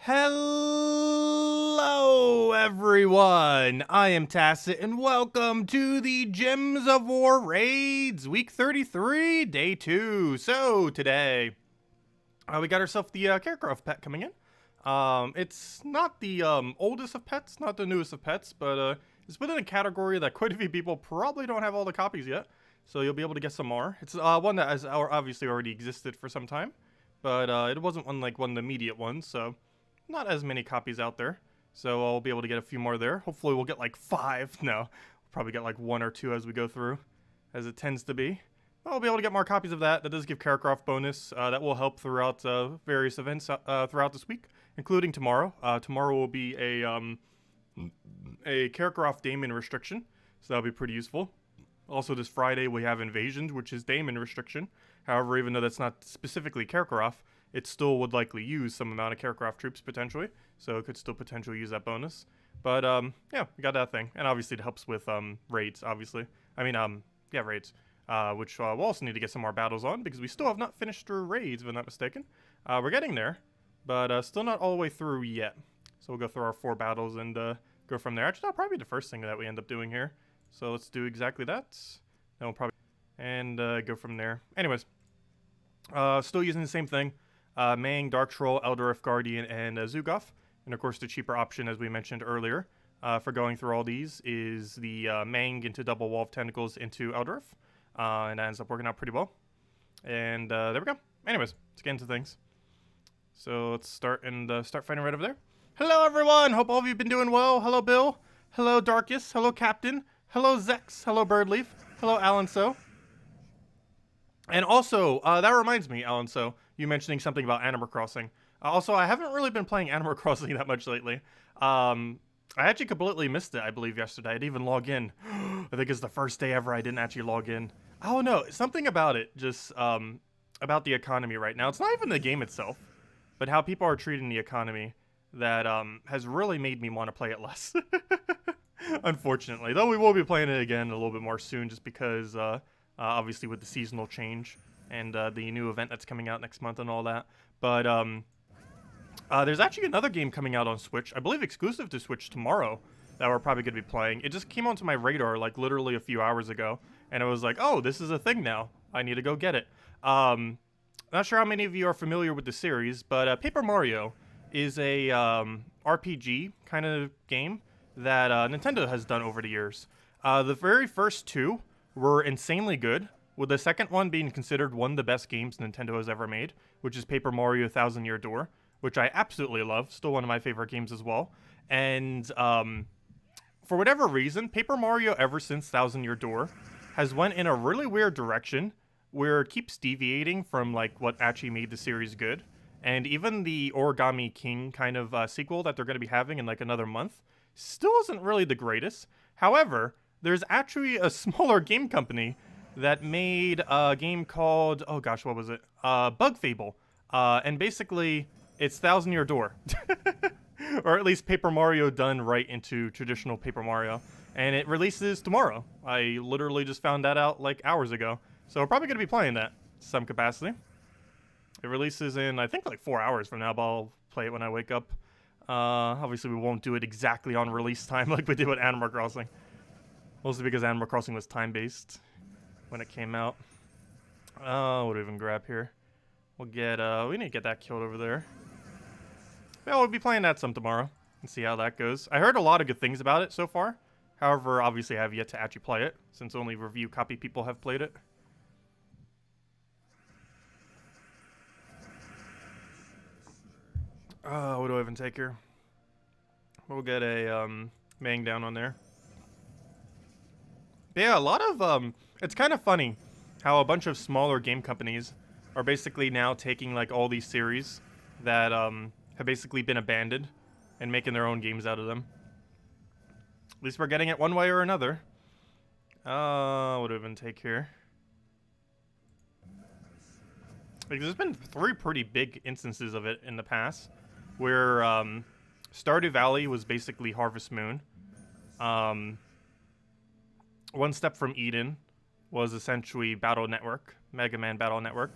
Hello everyone, I am Tacet and welcome to the Gems of War Raids, week 33, day 2. So today, we got ourselves the Karakoth pet coming in. It's not the oldest of pets, not the newest of pets, but it's within a category that quite a few people probably don't have all the copies yet. So you'll be able to get some more. It's one that has obviously already existed for some time, but it wasn't one of the immediate ones, so not as many copies out there. So I'll be able to get a few more there. Hopefully we'll get like 5. No, we'll probably get like 1 or 2 as we go through, as it tends to be. But I'll be able to get more copies of that. That does give Karakoth bonus. That will help throughout various events throughout this week, including tomorrow. Tomorrow will be a Karakoth Daemon restriction, so that'll be pretty useful. Also this Friday we have Invasions, which is Daemon restriction. However, even though that's not specifically Karakoth, it still would likely use some amount of Karakoth troops potentially, so it could still potentially use that bonus. But yeah, we got that thing, and obviously it helps with raids. Obviously, I mean yeah, raids, which we'll also need to get some more battles on because we still have not finished through raids, if I'm not mistaken. We're getting there, but still not all the way through yet. So we'll go through our 4 battles and go from there. Actually, that'll probably be the first thing that we end up doing here. So let's do exactly that. Then we'll probably go from there. Anyways, still using the same thing. Mang, Dark Troll, Elder Earth Guardian, and Zugoff. And of course the cheaper option, as we mentioned earlier, for going through all these is the Mang into double wall of tentacles into Elder Earth. And that ends up working out pretty well. And there we go. Anyways, let's get into things. So let's start fighting right over there. Hello everyone! Hope all of you have been doing well. Hello Bill. Hello Darkus. Hello Captain. Hello Zex. Hello Birdleaf. Hello Alan So. And also, that reminds me, Alan So, you mentioning something about Animal Crossing. Also, I haven't really been playing Animal Crossing that much lately. I actually completely missed it, I believe, yesterday. I didn't even log in. I think it's the first day ever I didn't actually log in. I don't know, something about it, just about the economy right now. It's not even the game itself, but how people are treating the economy that has really made me want to play it less. Unfortunately. Though we will be playing it again a little bit more soon, just because obviously with the seasonal change and the new event that's coming out next month and all that. But there's actually another game coming out on Switch, I believe exclusive to Switch tomorrow, that we're probably going to be playing. It just came onto my radar like literally a few hours ago, and it was like, oh, this is a thing now. I need to go get it. Not sure how many of you are familiar with the series, but Paper Mario is a RPG kind of game that Nintendo has done over the years. The very first 2 were insanely good, with the second one being considered one of the best games Nintendo has ever made, which is Paper Mario Thousand Year Door, which I absolutely love, still one of my favorite games as well. And for whatever reason, Paper Mario ever since Thousand Year Door has went in a really weird direction where it keeps deviating from like what actually made the series good. And even the Origami King kind of sequel that they're going to be having in like another month still isn't really the greatest. However, there's actually a smaller game company that made a game called, oh gosh, what was it? Bug Fable. And basically, it's Thousand Year Door. Or at least Paper Mario done right into traditional Paper Mario. And it releases tomorrow. I literally just found that out like hours ago. So we're probably going to be playing that in some capacity. It releases in, I think, like 4 hours from now, but I'll play it when I wake up. Obviously, we won't do it exactly on release time like we did with Animal Crossing. Mostly because Animal Crossing was time-based when it came out. What do we even grab here? We'll get, we need to get that killed over there. Yeah, we'll be playing that some tomorrow and see how that goes. I heard a lot of good things about it so far. However, obviously I have yet to actually play it, since only review copy people have played it. What do I even take here? We'll get a, Mang down on there. But yeah, a lot of, it's kind of funny how a bunch of smaller game companies are basically now taking, like, all these series that, have basically been abandoned and making their own games out of them. At least we're getting it one way or another. What do I even take here? Like, there's been 3 pretty big instances of it in the past, where, Stardew Valley was basically Harvest Moon. One Step from Eden was essentially Battle Network, Mega Man Battle Network.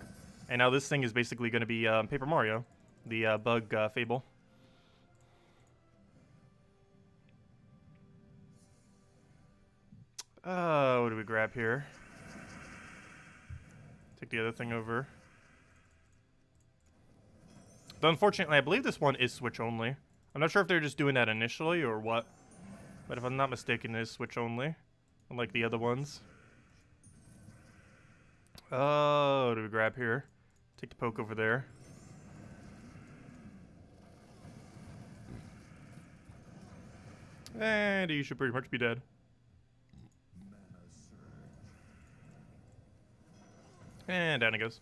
And now this thing is basically going to be Paper Mario, the Bug Fable. What do we grab here? Take the other thing over. Though unfortunately, I believe this one is Switch only. I'm not sure if they're just doing that initially or what. But if I'm not mistaken, it is Switch only. Unlike the other ones. What do we grab here? Take the poke over there. And he should pretty much be dead. And down he goes.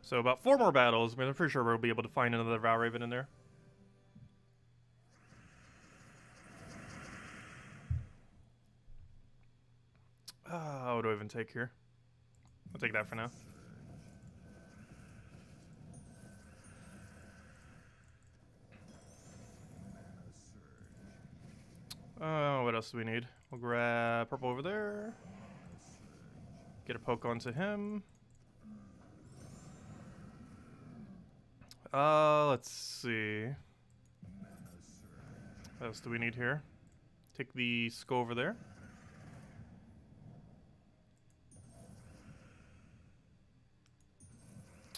So about 4 more battles. I mean, I'm pretty sure we'll be able to find another Valraven in there. What do I even take here? I'll take that for now. What else do we need? We'll grab purple over there. Get a poke onto him. Let's see. What else do we need here? Take the skull over there.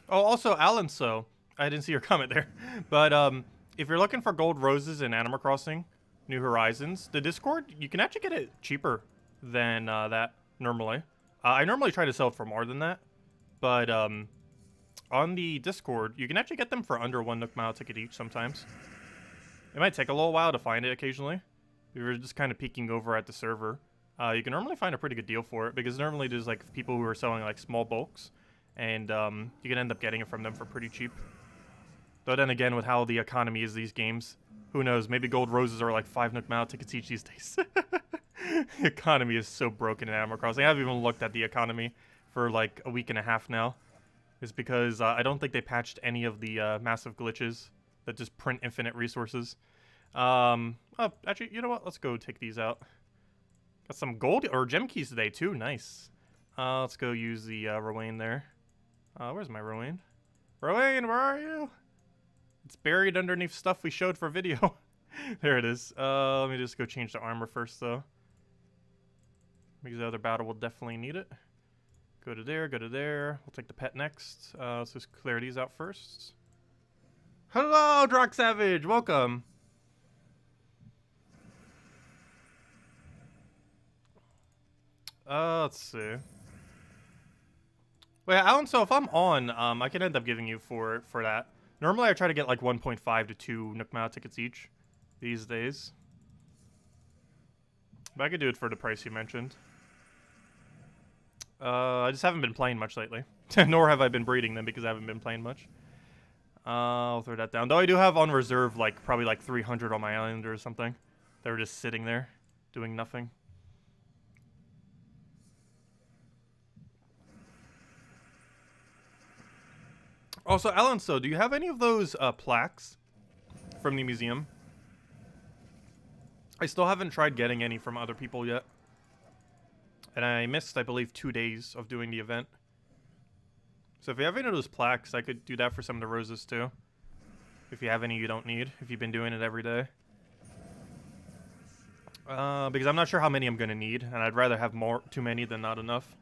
Oh, also, Alan, so I didn't see your comment there. But if you're looking for gold roses in Animal Crossing New Horizons, the Discord, you can actually get it cheaper than that normally. I normally try to sell it for more than that. But on the Discord, you can actually get them for under 1 Nook Mile ticket each sometimes. It might take a little while to find it occasionally. If you're just kind of peeking over at the server, you can normally find a pretty good deal for it, because normally there's like people who are selling like small bulks, and you can end up getting it from them for pretty cheap. Though then again, with how the economy is these games, who knows, maybe gold roses are like 5 Nook Mile tickets each these days. The economy is so broken in Animal Crossing. I haven't even looked at the economy for like a week and a half now. It's because I don't think they patched any of the massive glitches that just print infinite resources. Oh, actually, you know what? Let's go take these out. Got some gold or gem keys today too. Nice. Let's go use the Rowan there. Where's my Rowan? Rowan, where are you? It's buried underneath stuff we showed for video. There it is. Let me just go change the armor first though, because the other battle will definitely need it. Go to there, go to there. We'll take the pet next. Let's just clear these out first. Hello, Drock Savage. Welcome. Let's see. Wait, Alan, so if I'm on, I can end up giving you for that. Normally I try to get like 1.5 to 2 Nook Mile tickets each these days. But I could do it for the price you mentioned. I just haven't been playing much lately. Nor have I been breeding them because I haven't been playing much. I'll throw that down. Though I do have on reserve like probably like 300 on my island or something. They were just sitting there doing nothing. Also, Alan, so do you have any of those plaques from the museum? I still haven't tried getting any from other people yet. And I missed, I believe, 2 days of doing the event. So if you have any of those plaques, I could do that for some of the roses too. If you have any you don't need, if you've been doing it every day. Because I'm not sure how many I'm going to need, and I'd rather have too many than not enough.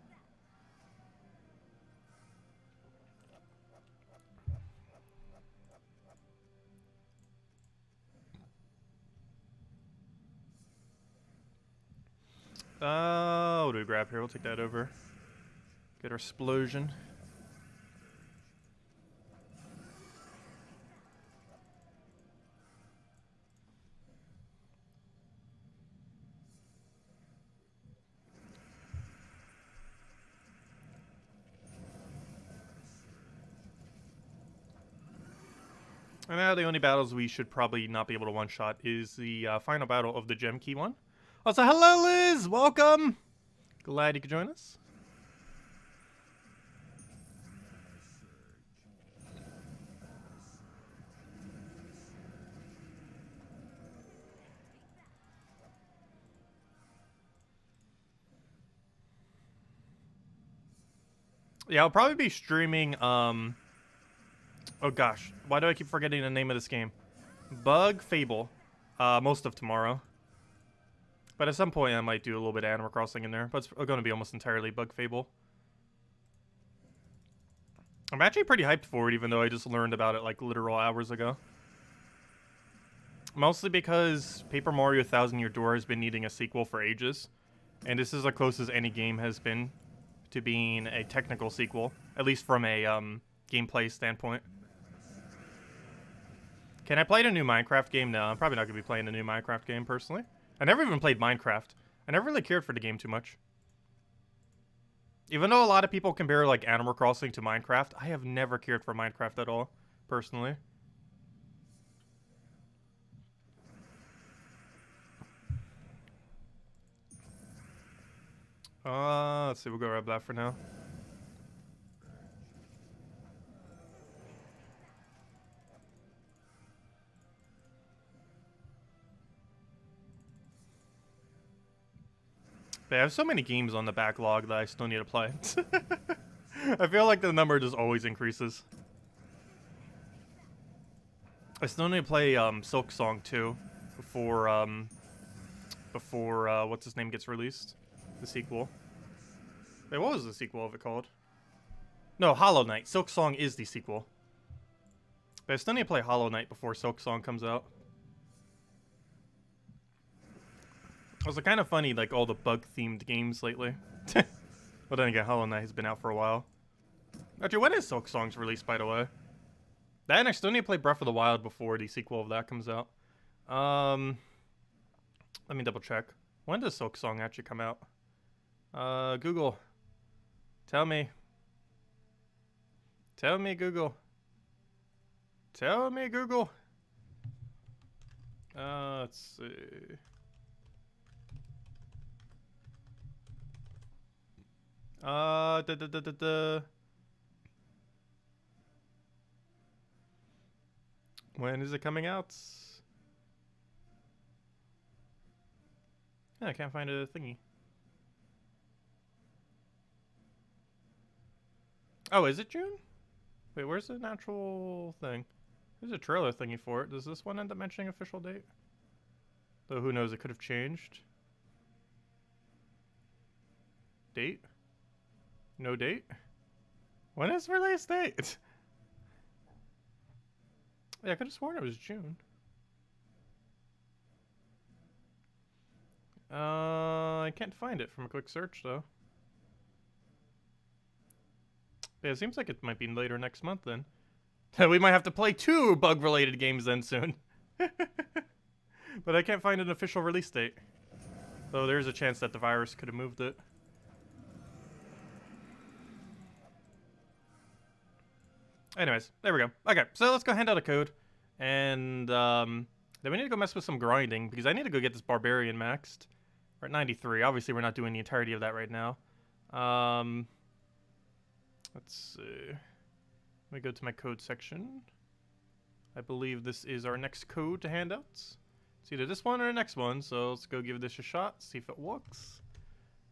What do we grab here? We'll take that over. Get our explosion. And now the only battles we should probably not be able to one-shot is the final battle of the gem key one. Also, hello, Liz! Welcome! Glad you could join us. Yeah, I'll probably be streaming, oh gosh, why do I keep forgetting the name of this game? Bug Fable, most of tomorrow. But at some point, I might do a little bit of Animal Crossing in there. But it's going to be almost entirely Bug Fable. I'm actually pretty hyped for it, even though I just learned about it like literal hours ago. Mostly because Paper Mario Thousand Year Door has been needing a sequel for ages. And this is the closest any game has been to being a technical sequel. At least from a gameplay standpoint. Can I play the new Minecraft game? No, I'm probably not going to be playing the new Minecraft game, personally. I never even played Minecraft. I never really cared for the game too much. Even though a lot of people compare, like, Animal Crossing to Minecraft, I have never cared for Minecraft at all, personally. Let's see, we'll go grab that for now. But I have so many games on the backlog that I still need to play. I feel like the number just always increases. I still need to play Silk Song 2 before what's his name gets released, the sequel. Wait, what was the sequel of it called? No, Hollow Knight. Silk Song is the sequel. But I still need to play Hollow Knight before Silk Song comes out. It was kind of funny, like, all the bug-themed games lately. But then again, Hollow Knight has been out for a while. Actually, when is Silk Song's release, by the way? That, and I still need to play Breath of the Wild before the sequel of that comes out. Let me double check. When does Silk Song actually come out? Google. Tell me. Tell me, Google. Tell me, Google. Let's see. When is it coming out? Yeah, I can't find a thingy. Oh, is it June? Wait, where's the natural thing? There's a trailer thingy for it. Does this one end up mentioning official date? Though who knows, it could have changed. Date? No date? When is release date? Yeah, I could have sworn it was June. I can't find it from a quick search, though. Yeah, it seems like it might be later next month, then. We might have to play 2 bug-related games then soon. But I can't find an official release date. Though there's a chance that the virus could have moved it. Anyways, there we go. Okay, so let's go hand out a code. And then we need to go mess with some grinding, because I need to go get this Barbarian maxed. We're at 93. Obviously, we're not doing the entirety of that right now. Let's see. Let me go to my code section. I believe this is our next code to hand out. It's either this one or the next one, so let's go give this a shot, see if it works.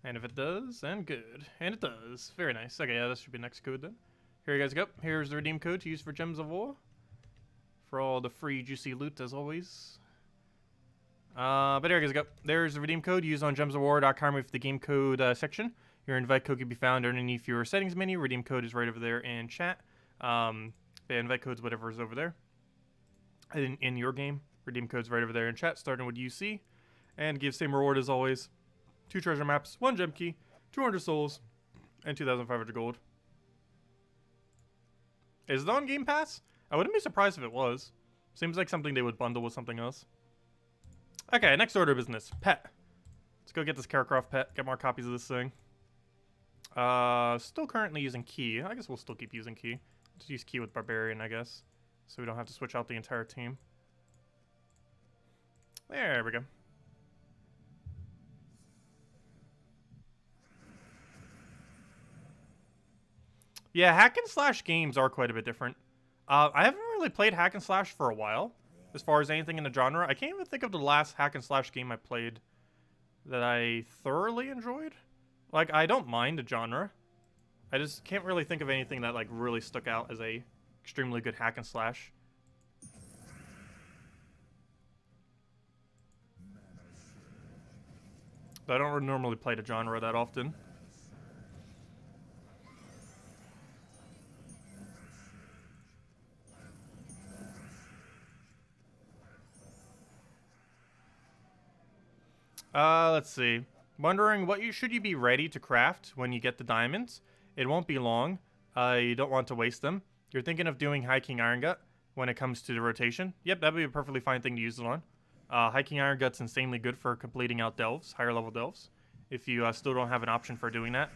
And if it does, then good. And it does. Very nice. Okay, yeah, that should be next code then. Here you guys go. Here's the redeem code to use for Gems of War. For all the free juicy loot, as always. But here you guys go. There's the redeem code. Use on gemsofwar.com with the game code section. Your invite code can be found underneath your settings menu. Redeem code is right over there in chat. The invite code's whatever is over there. In your game. Redeem code's right over there in chat, starting with UC. And give same reward as always. 2 treasure maps, 1 gem key, 200 souls, and 2,500 gold. Is it on Game Pass? I wouldn't be surprised if it was. Seems like something they would bundle with something else. Okay, next order of business. Pet. Let's go get this Karakoth pet. Get more copies of this thing. Still currently using key. I guess we'll still keep using key. Just use key with Barbarian, I guess. So we don't have to switch out the entire team. There we go. Yeah, hack and slash games are quite a bit different. I haven't really played hack and slash for a while, as far as anything in the genre. I can't even think of the last hack and slash game I played that I thoroughly enjoyed. Like, I don't mind the genre. I just can't really think of anything that, like, really stuck out as a extremely good hack and slash. I don't normally play the genre that often. Let's see. Wondering what should you be ready to craft when you get the diamonds? It won't be long. You don't want to waste them. You're thinking of doing Hiking Iron Gut when it comes to the rotation? Yep, that'd be a perfectly fine thing to use it on. Hiking Iron Gut's insanely good for completing out delves, higher level delves. If you still don't have an option for doing that,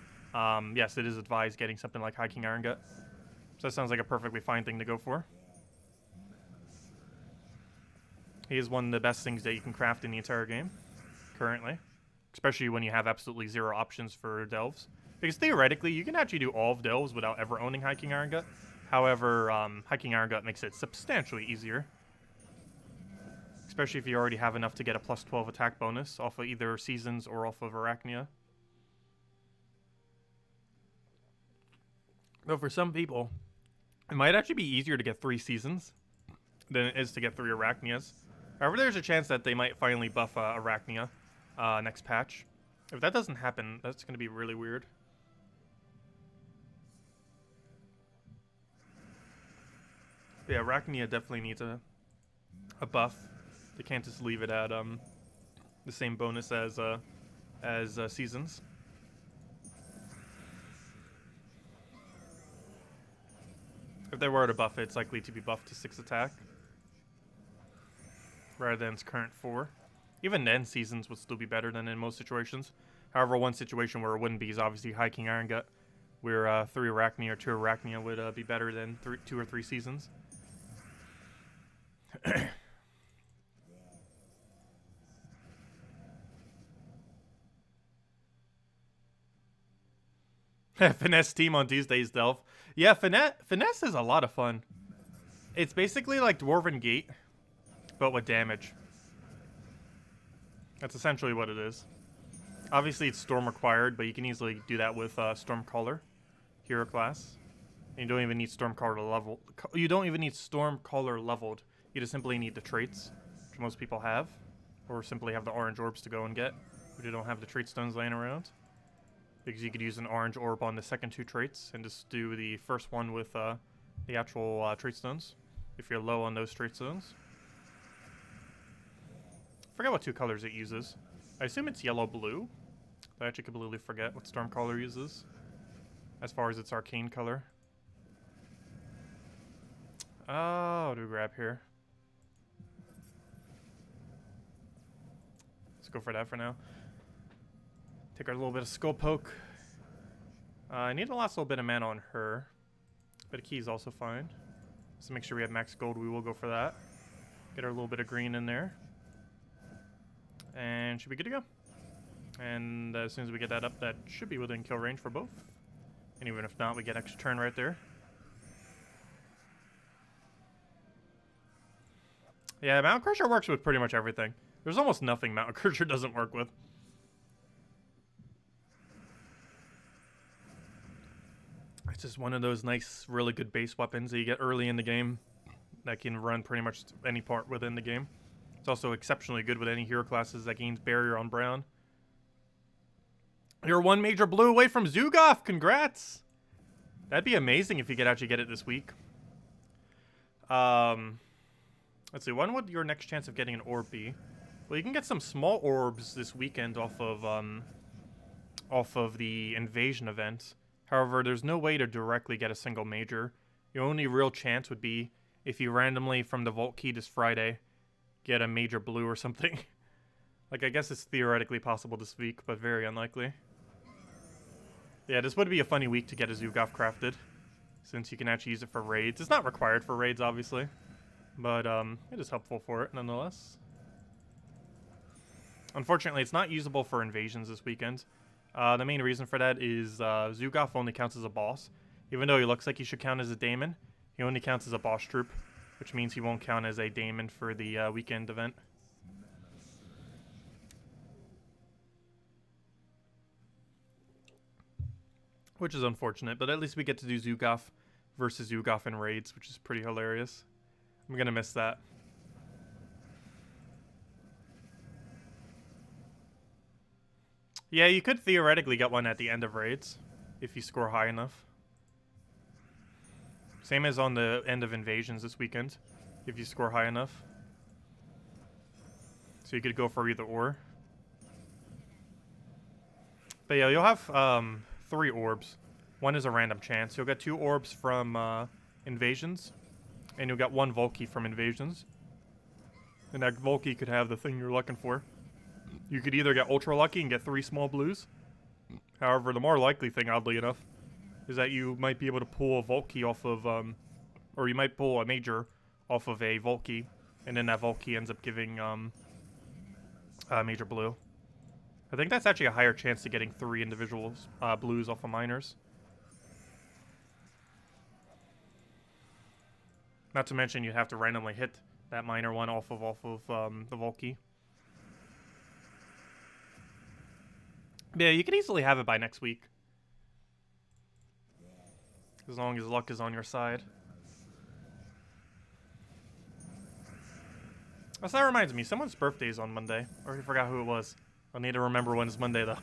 yes, it is advised getting something like Hiking Iron Gut. So that sounds like a perfectly fine thing to go for. He is one of the best things that you can craft in the entire game, currently. Especially when you have absolutely zero options for delves. Because theoretically, you can actually do all of delves without ever owning Hiking Iron Gut. However, Hiking Iron Gut makes it substantially easier. Especially if you already have enough to get a plus 12 attack bonus off of either Seasons or off of Arachnia. Though for some people, it might actually be easier to get 3 Seasons than it is to get 3 Arachnias. However, there's a chance that they might finally buff Arachnia next patch. If that doesn't happen, that's going to be really weird. But yeah, Arachnia definitely needs a buff. They can't just leave it at the same bonus as Seasons. If they were to buff it, it's likely to be buffed to 6 attack rather than its current 4. Even then, Seasons would still be better than in most situations. However, one situation where it wouldn't be is obviously Hiking Iron Gut, where 3 Arachnia or 2 Arachnia would be better than 2 or 3 Seasons. Finesse team on Tuesday's Delph. Yeah, Finesse is a lot of fun. It's basically like Dwarven Gate, but with damage. That's essentially what it is. Obviously, it's Storm required, but you can easily do that with Stormcaller, hero class. And you don't even need Stormcaller level. You don't even need Stormcaller leveled. You just simply need the traits, which most people have, or simply have the orange orbs to go and get, if you don't have the trait stones laying around. Because you could use an orange orb on the second 2 traits and just do the first one with the actual trait stones, if you're low on those trait stones. Forget what 2 colors it uses. I assume it's yellow-blue. I actually completely forget what Stormcaller uses as far as its arcane color. Oh, what do we grab here? Let's go for that for now. Take our little bit of Skull Poke. I need the last little bit of mana on her. But a key is also fine. So make sure we have max gold, we will go for that. Get our little bit of green in there. And should be good to go. And as soon as we get that up, that should be within kill range for both. And even if not, we get extra turn right there. Yeah, Mountain Crusher works with pretty much everything. There's almost nothing Mountain Crusher doesn't work with. It's just one of those nice, really good base weapons that you get early in the game that can run pretty much any part within the game. It's also exceptionally good with any hero classes that gains barrier on brown. You're 1 major blue away from Zugoff. Congrats! That'd be amazing if you could actually get it this week. Let's see. When would your next chance of getting an orb be? Well, you can get some small orbs this weekend off of the invasion event. However, there's no way to directly get a single major. Your only real chance would be if you randomly, from the Vault Key this Friday, get a major blue or something. Like, I guess it's theoretically possible this week, but very unlikely. Yeah, this would be a funny week to get a Zugoff crafted, since you can actually use it for raids. It's not required for raids, obviously, but it is helpful for it, nonetheless. Unfortunately, it's not usable for invasions this weekend. The main reason for that is Zugoff only counts as a boss. Even though he looks like he should count as a daemon, he only counts as a boss troop, which means he won't count as a daemon for the weekend event. Which is unfortunate, but at least we get to do Zugoff versus Zugoff in raids, which is pretty hilarious. I'm gonna miss that. Yeah, you could theoretically get one at the end of raids if you score high enough. Same as on the end of invasions this weekend, if you score high enough. So you could go for either or. But yeah, you'll have 3 orbs. One is a random chance. You'll get 2 orbs from invasions, and you'll get 1 Volkey from invasions. And that Volkey could have the thing you're looking for. You could either get ultra lucky and get 3 small blues. However, the more likely thing, oddly enough, is that you might be able to pull a Volkey off of, or you might pull a major off of a Volkey, and then that Volkey ends up giving a major blue. I think that's actually a higher chance to getting 3 individual blues off of minors. Not to mention you'd have to randomly hit that minor one off of the Volkey. Yeah, you could easily have it by next week. As long as luck is on your side. Oh, so that reminds me, someone's birthday is on Monday. I already forgot who it was. I'll need to remember when it's Monday, though.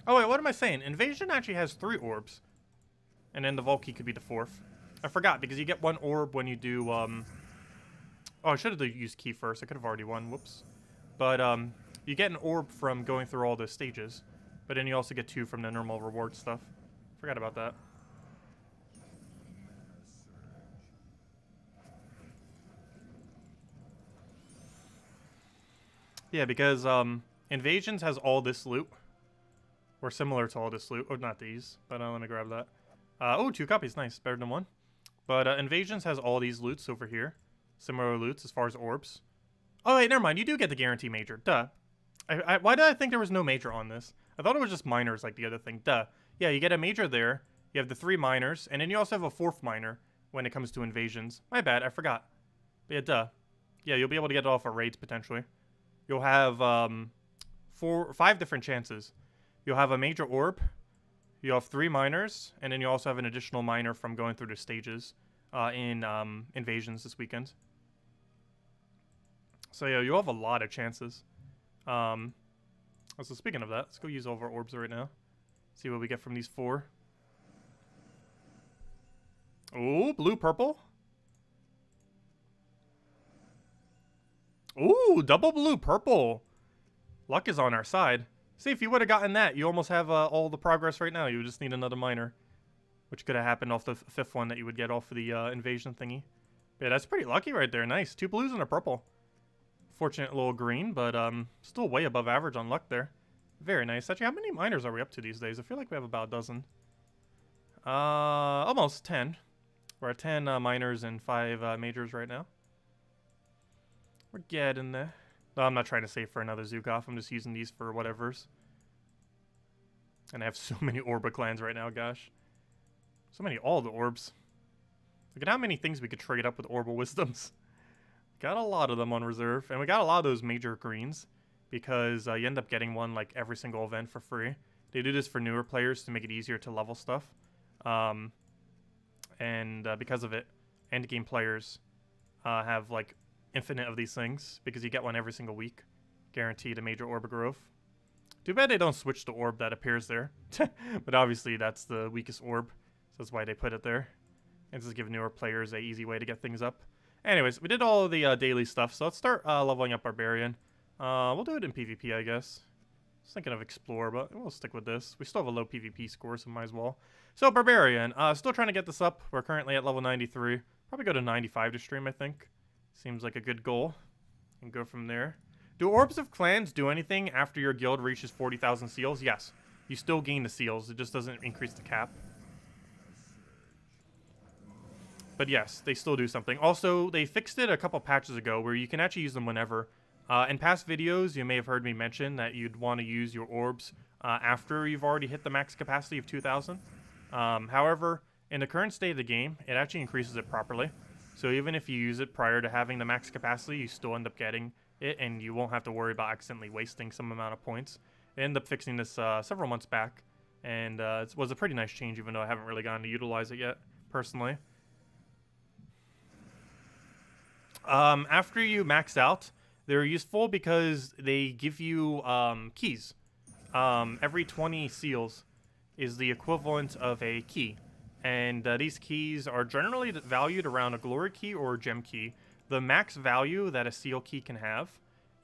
Oh wait, what am I saying? Invasion actually has 3 orbs. And then the Volkey could be the 4th. I forgot, because you get 1 orb when you do, Oh, I should have used key first. I could have already won. Whoops. But, you get an orb from going through all the stages. But then you also get 2 from the normal reward stuff. Forgot about that. Yeah, because, Invasions has all this loot. Or similar to all this loot. Oh, not these. But let me grab that. Oh, 2 copies. Nice. Better than 1. But Invasions has all these loots over here. Similar loots as far as orbs. Oh, wait, never mind. You do get the guarantee major. Duh. Why did I think there was no major on this? I thought it was just minors like the other thing. Duh. Yeah, you get a major there. You have the 3 minors. And then you also have a 4th minor when it comes to invasions. My bad. I forgot. But yeah, duh. Yeah, you'll be able to get it off of raids potentially. You'll have 5 different chances. You'll have a major orb, you have 3 minors, and then you also have an additional minor from going through the stages in invasions this weekend. So yeah, you'll have a lot of chances. So speaking of that, let's go use all of our orbs right now. See what we get from these 4. Ooh, blue, purple. Ooh, double blue, purple. Luck is on our side. See, if you would have gotten that, you almost have all the progress right now. You would just need another minor, which could have happened off the 5th one that you would get off of the invasion thingy. But yeah, that's pretty lucky right there. Nice. 2 blues and a purple. Fortunate little green, but still way above average on luck there. Very nice. Actually, how many minors are we up to these days? I feel like we have about a dozen. Almost 10. We're at 10 minors and 5 majors right now. We're getting there. No, I'm not trying to save for another Zukov. I'm just using these for whatever's. And I have so many Orba clans right now, gosh. So many all the orbs. Look at how many things we could trade up with Orbal Wisdoms. Got a lot of them on reserve. And we got a lot of those major greens. Because you end up getting one like every single event for free. They do this for newer players to make it easier to level stuff. Because of it, endgame players have like infinite of these things because you get one every single week, guaranteed a major orb growth. Too bad they don't switch the orb that appears there, but obviously that's the weakest orb, so that's why they put it there. And just give newer players a easy way to get things up. Anyways, we did all of the daily stuff, so let's start leveling up Barbarian. We'll do it in PvP, I guess. I was thinking of Explore, but we'll stick with this. We still have a low PvP score, so might as well. So Barbarian, still trying to get this up. We're currently at level 93. Probably go to 95 to stream, I think. Seems like a good goal. And go from there. Do Orbs of Clans do anything after your guild reaches 40,000 seals? Yes. You still gain the seals. It just doesn't increase the cap. But yes, they still do something. Also, they fixed it a couple patches ago where you can actually use them whenever. In past videos, you may have heard me mention that you'd want to use your orbs after you've already hit the max capacity of 2,000. However, in the current state of the game, it actually increases it properly. So even if you use it prior to having the max capacity, you still end up getting it, and you won't have to worry about accidentally wasting some amount of points. I ended up fixing this several months back, and it was a pretty nice change, even though I haven't really gotten to utilize it yet, personally. After you max out, they're useful because they give you keys. Every 20 seals is the equivalent of a key. And these keys are generally valued around a glory key or a gem key. The max value that a seal key can have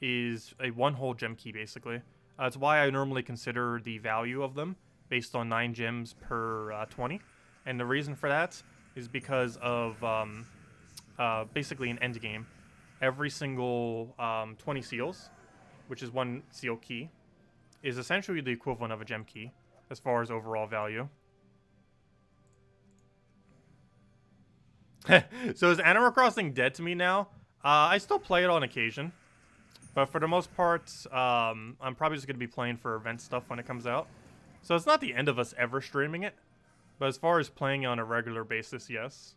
is a one-whole gem key, basically. That's why I normally consider the value of them based on 9 gems per 20. And the reason for that is because of basically an end game. Every single 20 seals, which is one seal key, is essentially the equivalent of a gem key as far as overall value. So is Animal Crossing dead to me now? I still play it on occasion, but for the most part, I'm probably just going to be playing for event stuff when it comes out. So it's not the end of us ever streaming it, but as far as playing on a regular basis, yes.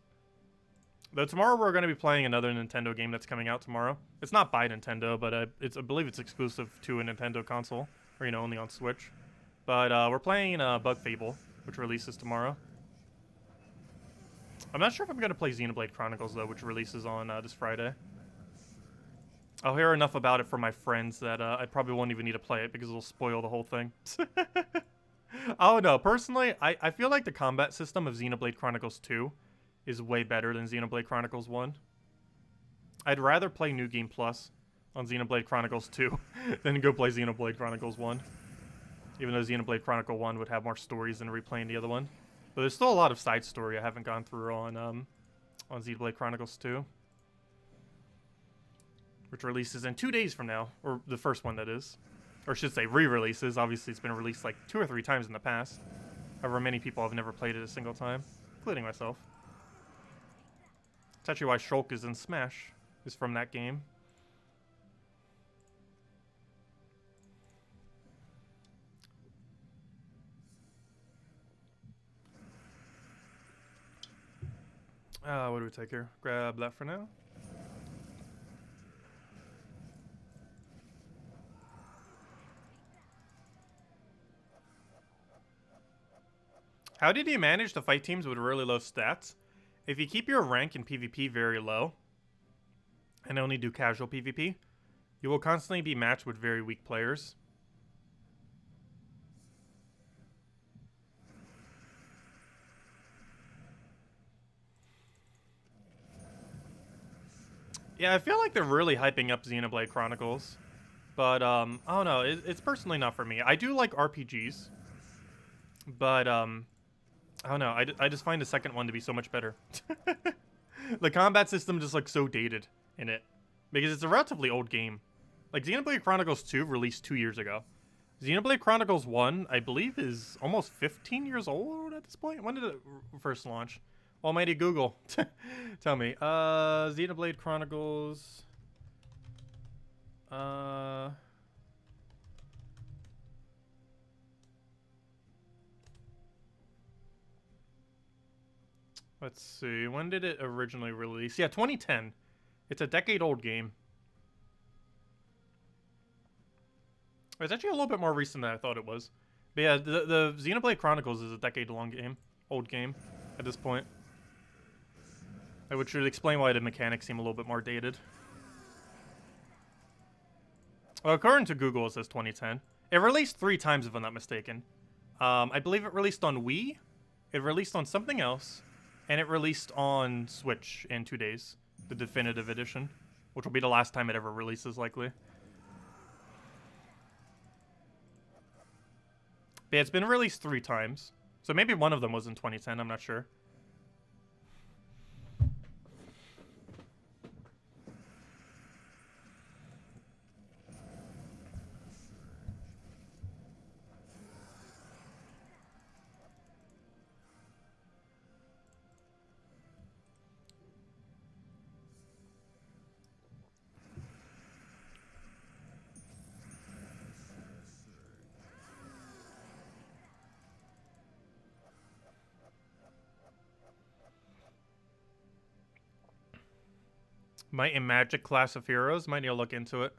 Though tomorrow we're going to be playing another Nintendo game that's coming out tomorrow. It's not by Nintendo, but I believe it's exclusive to a Nintendo console, or only on Switch. But we're playing Bug Fable, which releases tomorrow. I'm not sure if I'm going to play Xenoblade Chronicles, though, which releases on this Friday. I'll hear enough about it from my friends that I probably won't even need to play it because it'll spoil the whole thing. Oh, no. Personally, I feel like the combat system of Xenoblade Chronicles 2 is way better than Xenoblade Chronicles 1. I'd rather play New Game Plus on Xenoblade Chronicles 2 than go play Xenoblade Chronicles 1. Even though Xenoblade Chronicle 1 would have more stories than replaying the other one. But there's still a lot of side story I haven't gone through on Xenoblade Chronicles 2. Which releases in 2 days from now. Or the first one, that is. Or I should say re-releases. Obviously, it's been released like 2 or 3 times in the past. However, many people have never played it a single time. Including myself. It's actually why Shulk is in Smash. Is from that game. What do we take here? Grab that for now. How did you manage to fight teams with really low stats? If you keep your rank in PvP very low, and only do casual PvP, you will constantly be matched with very weak players. Yeah, I feel like they're really hyping up Xenoblade Chronicles. But, I don't know. It's personally not for me. I do like RPGs. But, I don't know. I just find the second one to be so much better. The combat system just looks so dated in it. Because it's a relatively old game. Like, Xenoblade Chronicles 2 released 2 years ago. Xenoblade Chronicles 1, I believe, is almost 15 years old at this point. When did it first launch? Almighty Google, tell me. Xenoblade Chronicles. Let's see. When did it originally release? Yeah, 2010. It's a decade-old game. It's actually a little bit more recent than I thought it was. But yeah, the Xenoblade Chronicles is a decade-long game. Old game at this point. Which would explain why the mechanics seem a little bit more dated. Well, according to Google, it says 2010. It released 3 times, if I'm not mistaken. I believe it released on Wii, it released on something else, and it released on Switch in 2 days. The definitive edition, which will be the last time it ever releases, likely. But yeah, it's been released 3 times. So maybe one of them was in 2010, I'm not sure. Might and Magic class of heroes. Might need to look into it.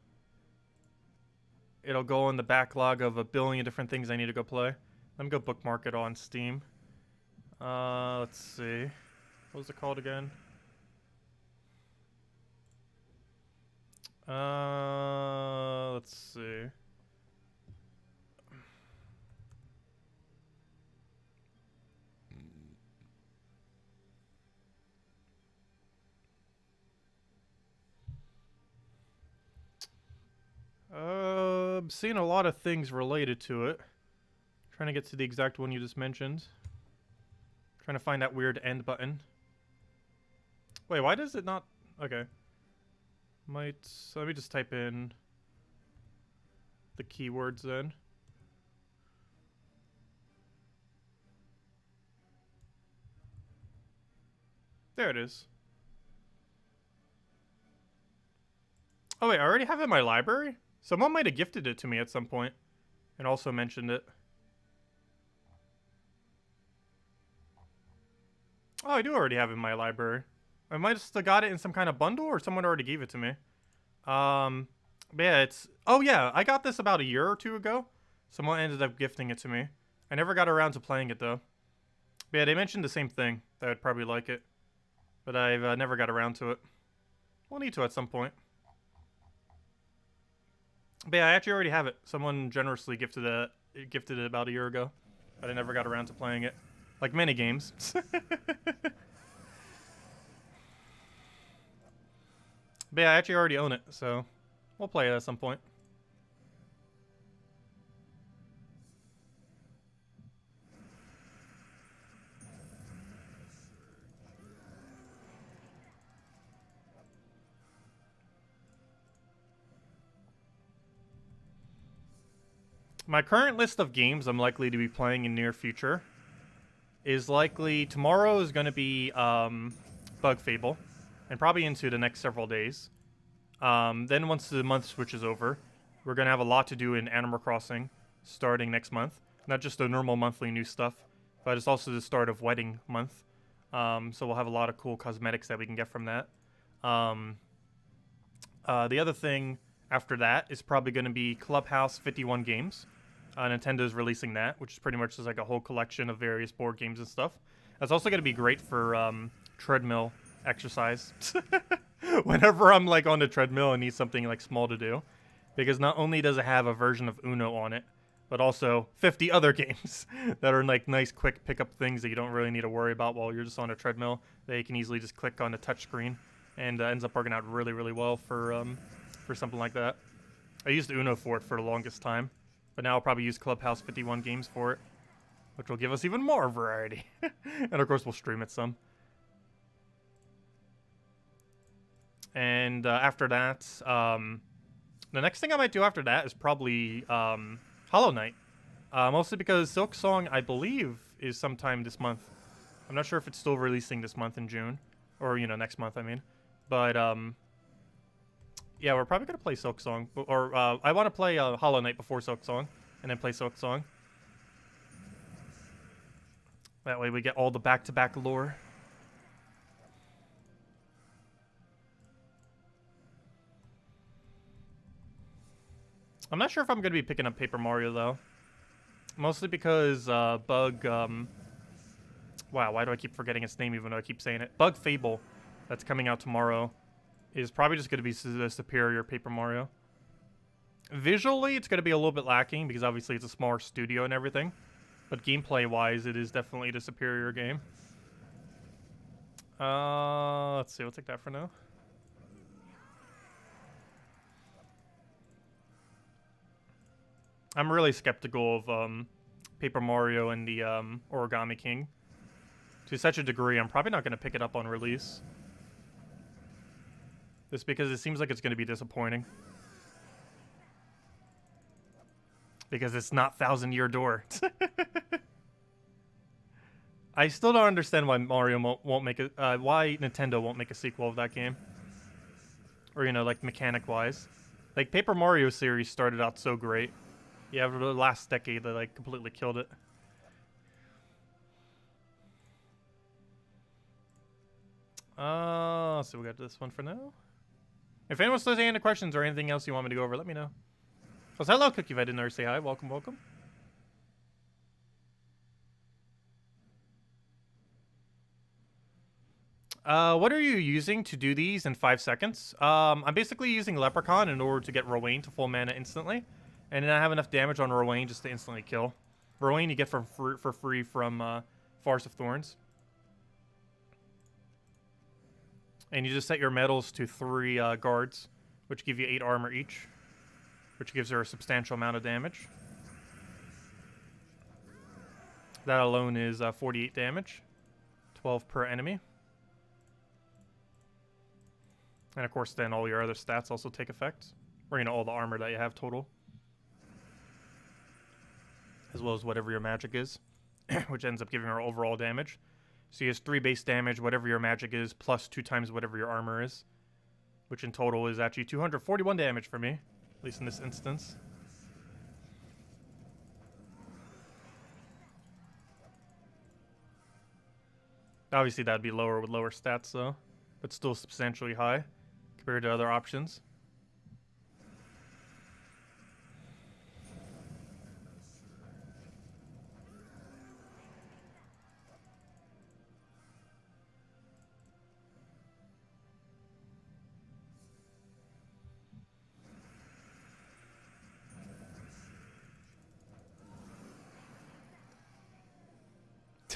it'll go in the backlog of a billion different things I need to go play. Let me go bookmark it on Steam. Let's see. What was it called again? Let's see. I'm seeing a lot of things related to it. Trying to get to the exact one you just mentioned. Trying to find that weird end button. Wait, why does it not... Okay. Let me just type in the keywords then. There it is. Oh wait, I already have it in my library? Someone might have gifted it to me at some point and also mentioned it. Oh, I do already have it in my library. I might have still got it in some kind of bundle, or someone already gave it to me. But yeah, it's... Oh yeah, I got this about a year or two ago. Someone ended up gifting it to me. I never got around to playing it though. But yeah, they mentioned the same thing, that I'd probably like it. But I've never got around to it. We'll need to at some point. But yeah, I actually already have it. Someone generously gifted it about a year ago. But I never got around to playing it. Like many games. But yeah, I actually already own it, so we'll play it at some point. My current list of games I'm likely to be playing in near future is likely... Tomorrow is going to be Bug Fable, and probably into the next several days. Then once the month switches over, we're going to have a lot to do in Animal Crossing starting next month. Not just the normal monthly new stuff, but it's also the start of Wedding Month. So we'll have a lot of cool cosmetics that we can get from that. The other thing after that is probably going to be Clubhouse 51 Games. Nintendo's releasing that, which is pretty much just like a whole collection of various board games and stuff. That's also going to be great for treadmill exercise. Whenever I'm like on the treadmill and need something like small to do. Because not only does it have a version of Uno on it, but also 50 other games that are like nice quick pickup things that you don't really need to worry about while you're just on a treadmill. That you can easily just click on the touchscreen, and ends up working out really, really well for something like that. I used Uno for it for the longest time, but now I'll probably use Clubhouse 51 Games for it, which will give us even more variety. And of course we'll stream it some. And after that, the next thing I might do after that is probably Hollow Knight. Mostly because Silk Song, I believe, is sometime this month. I'm not sure if it's still releasing this month in June. Or, you know, next month, I mean. But, yeah, we're probably going to play Silk Song. Or, I want to play Hollow Knight before Silk Song. And then play Silk Song. That way we get all the back-to-back lore. I'm not sure if I'm going to be picking up Paper Mario, though. Mostly because Bug... wow, why do I keep forgetting its name even though I keep saying it? Bug Fable, that's coming out tomorrow, is probably just going to be the superior Paper Mario. Visually, it's going to be a little bit lacking because obviously it's a smaller studio and everything. But gameplay-wise, it is definitely the superior game. Let's see, we'll take that for now. I'm really skeptical of Paper Mario and the Origami King. To such a degree, I'm probably not going to pick it up on release. Just because it seems like it's going to be disappointing. Because it's not Thousand Year Door. I still don't understand why Mario won't make it. Why Nintendo won't make a sequel of that game. Or, you know, like mechanic-wise. Like, Paper Mario series started out so great. Yeah, over the last decade, they like completely killed it. So we got this one for now. If anyone still has any questions or anything else you want me to go over, let me know. Oh, so hello, Cookie, if I didn't already say hi. Welcome, welcome. What are you using to do these in 5 seconds? I'm basically using Leprechaun in order to get Rowan to full mana instantly. And then I have enough damage on Rowan just to instantly kill. Rowan you get for free from Forest of Thorns. And you just set your medals to 3 guards, which give you 8 armor each, which gives her a substantial amount of damage. That alone is 48 damage, 12 per enemy. And of course, then all your other stats also take effect, or you know, all the armor that you have total, as well as whatever your magic is, which ends up giving her overall damage. So he has 3 base damage, whatever your magic is, plus 2 times whatever your armor is, which in total is actually 241 damage for me, at least in this instance. Obviously, that'd be lower with lower stats, though, but still substantially high compared to other options.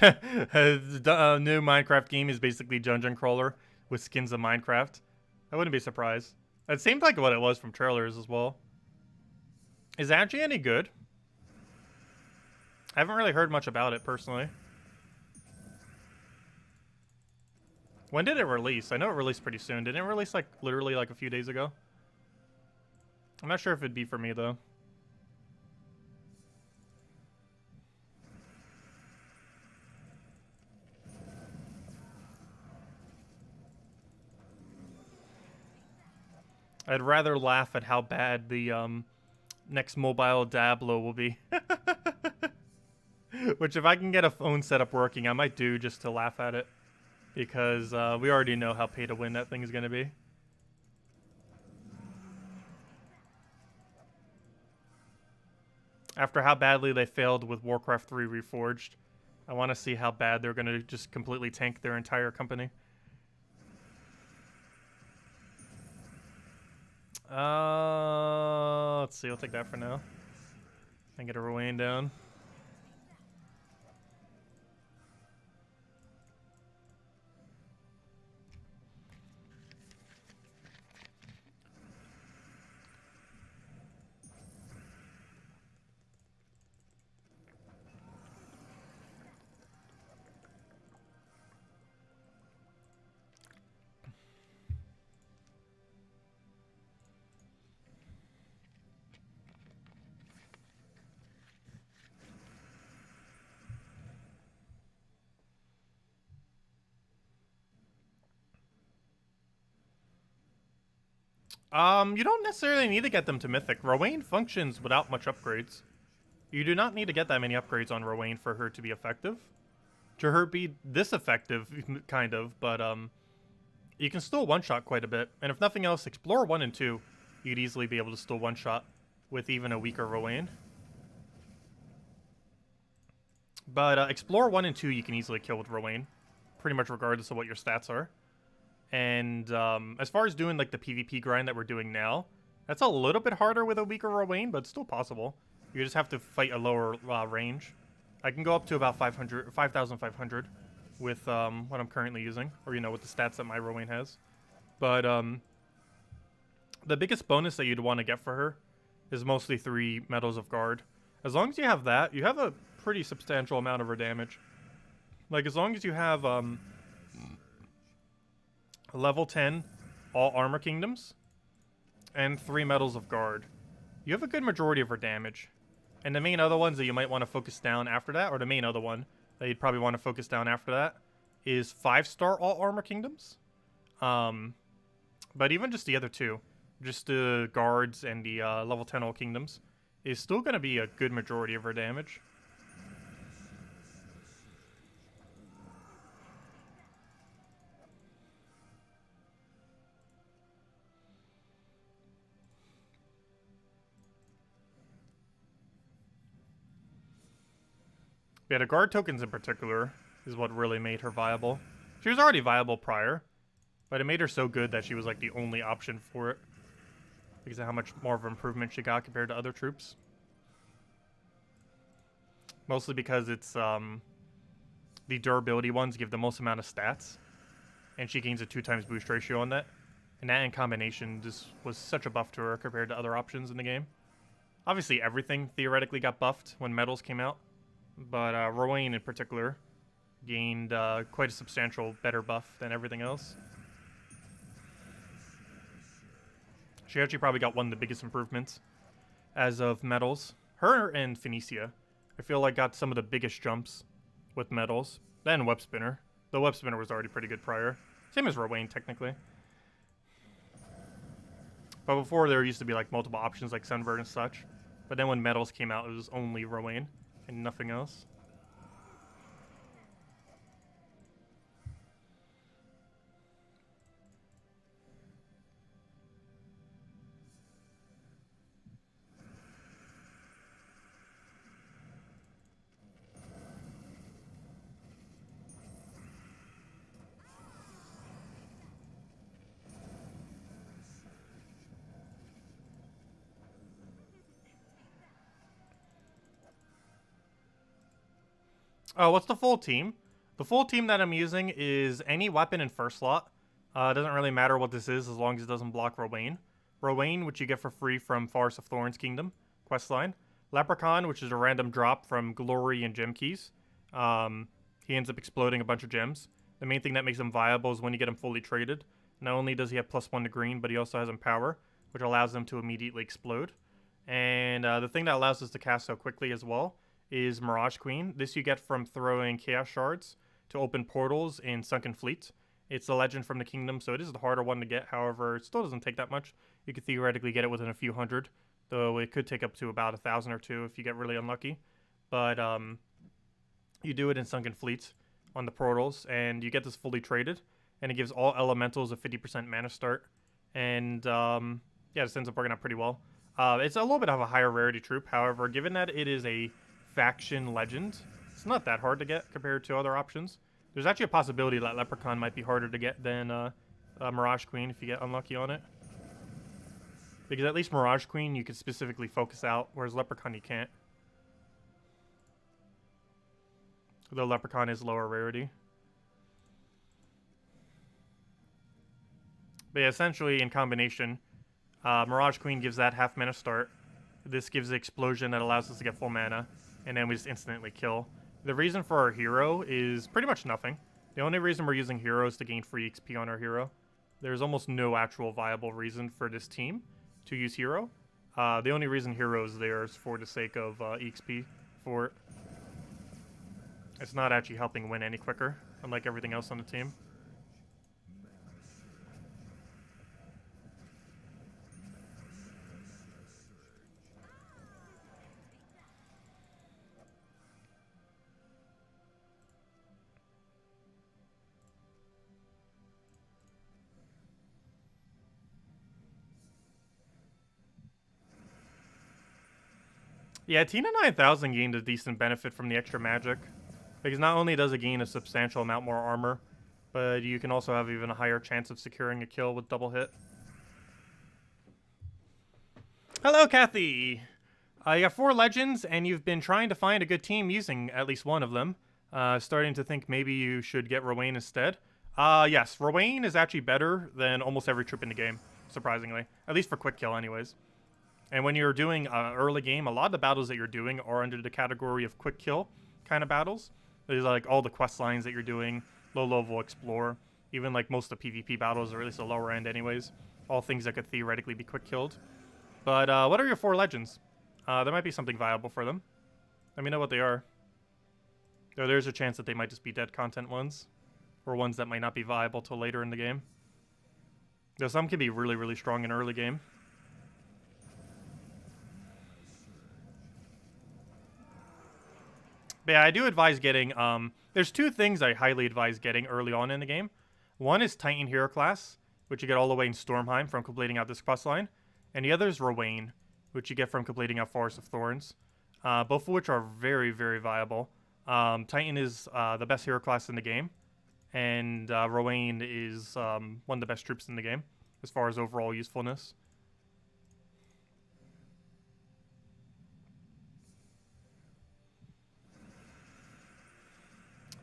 The new Minecraft game is basically Dungeon Crawler with skins of Minecraft. I wouldn't be surprised. It seemed like what it was from trailers as well. Is it actually any good? I haven't really heard much about it personally. When did it release? I know it released pretty soon. Didn't it release like literally like a few days ago? I'm not sure if it'd be for me though. I'd rather laugh at how bad the next mobile Diablo will be. Which if I can get a phone setup working, I might do just to laugh at it. Because we already know how pay to win that thing is going to be. After how badly they failed with Warcraft 3 Reforged, I want to see how bad they're going to just completely tank their entire company. Let's see. I'll take that for now. And get a Rowan down. You don't necessarily need to get them to Mythic. Rowan functions without much upgrades. You do not need to get that many upgrades on Rowan for her to be effective. To her be this effective, kind of, but you can still one-shot quite a bit. And if nothing else, Explorer 1 and 2, you'd easily be able to still one-shot with even a weaker Rowan. But Explorer 1 and 2 you can easily kill with Rowan, pretty much regardless of what your stats are. And as far as doing like the PvP grind that we're doing now, that's a little bit harder with a weaker Rowan, but it's still possible. You just have to fight a lower range. I can go up to about 5,500 with what I'm currently using, or you know, with the stats that my Rowan has. But the biggest bonus that you'd want to get for her is mostly 3 Medals of Guard. As long as you have that, you have a pretty substantial amount of her damage. Like as long as you have level 10 all armor kingdoms and 3 Medals of Guard, you have a good majority of her damage. And the main other ones that you might want to focus down after that, or the main other one that you'd probably want to focus down after that, is 5-star all armor kingdoms. But even just the other 2, just the guards and the level 10 all kingdoms, is still going to be a good majority of her damage. Yeah, the guard tokens in particular is what really made her viable. She was already viable prior, but it made her so good that she was like the only option for it because of how much more of an improvement she got compared to other troops. Mostly because it's the durability ones give the most amount of stats, and she gains a 2x boost ratio on that. And that in combination just was such a buff to her compared to other options in the game. Obviously everything theoretically got buffed when medals came out, but Rowan in particular gained quite a substantial better buff than everything else. She actually probably got one of the biggest improvements as of medals. Her and Phoenicia, I feel like, got some of the biggest jumps with medals. Then Web Spinner. The Web Spinner was already pretty good prior. Same as Rowan, technically. But before, there used to be like multiple options like Sunbird and such. But then when medals came out, it was only Rowan and nothing else. Oh, what's the full team? The full team that I'm using is any weapon in first slot. It doesn't really matter what this is as long as it doesn't block Rowan. Rowan, which you get for free from Forest of Thorns Kingdom questline. Leprechaun, which is a random drop from Glory and Gem Keys. He ends up exploding a bunch of gems. The main thing that makes him viable is when you get him fully traded. Not only does he have +1 to green, but he also has Empower, which allows him to immediately explode. And the thing that allows us to cast so quickly as well is Mirage Queen. This you get from throwing Chaos Shards to open portals in Sunken Fleet. It's a legend from the kingdom, so it is the harder one to get. However, it still doesn't take that much. You could theoretically get it within a few hundred, though it could take up to about 1,000 or 2 if you get really unlucky. But you do it in Sunken Fleet on the portals, and you get this fully traded, and it gives all elementals a 50% mana start. And yeah, this ends up working out pretty well. It's a little bit of a higher rarity troop. However, given that it is a faction legend, it's not that hard to get compared to other options. There's actually a possibility that Leprechaun might be harder to get than Mirage Queen if you get unlucky on it. Because at least Mirage Queen you can specifically focus out, whereas Leprechaun you can't. Though Leprechaun is lower rarity. But yeah, essentially in combination, Mirage Queen gives that half mana start. This gives the explosion that allows us to get full mana, and then we just instantly kill. The reason for our hero is pretty much nothing. The only reason we're using hero is to gain free XP on our hero. There's almost no actual viable reason for this team to use hero. The only reason hero is there is for the sake of XP for it. It's not actually helping win any quicker, unlike everything else on the team. Yeah, Tina 9000 gained a decent benefit from the extra magic, because not only does it gain a substantial amount more armor, but you can also have even a higher chance of securing a kill with double hit. Hello, Kathy! You got 4 legends, and you've been trying to find a good team using at least one of them. Starting to think maybe you should get Rowan instead. Yes, Rowan is actually better than almost every troop in the game, surprisingly. At least for quick kill anyways. And when you're doing early game, a lot of the battles that you're doing are under the category of quick kill kind of battles. There's like all the quest lines that you're doing, low level explore, even like most of the PvP battles are at least the lower end anyways. All things that could theoretically be quick killed. But what are your 4 legends? There might be something viable for them. Let me know what they are. Though there's a chance that they might just be dead content ones, or ones that might not be viable till later in the game. Though some can be really, really strong in early game. But yeah, I do advise getting, there's 2 things I highly advise getting early on in the game. One is Titan Hero Class, which you get all the way in Stormheim from completing out this quest line. And the other is Rowan, which you get from completing out Forest of Thorns. Both of which are very, very viable. Titan is the best hero class in the game, and Rowan is one of the best troops in the game as far as overall usefulness.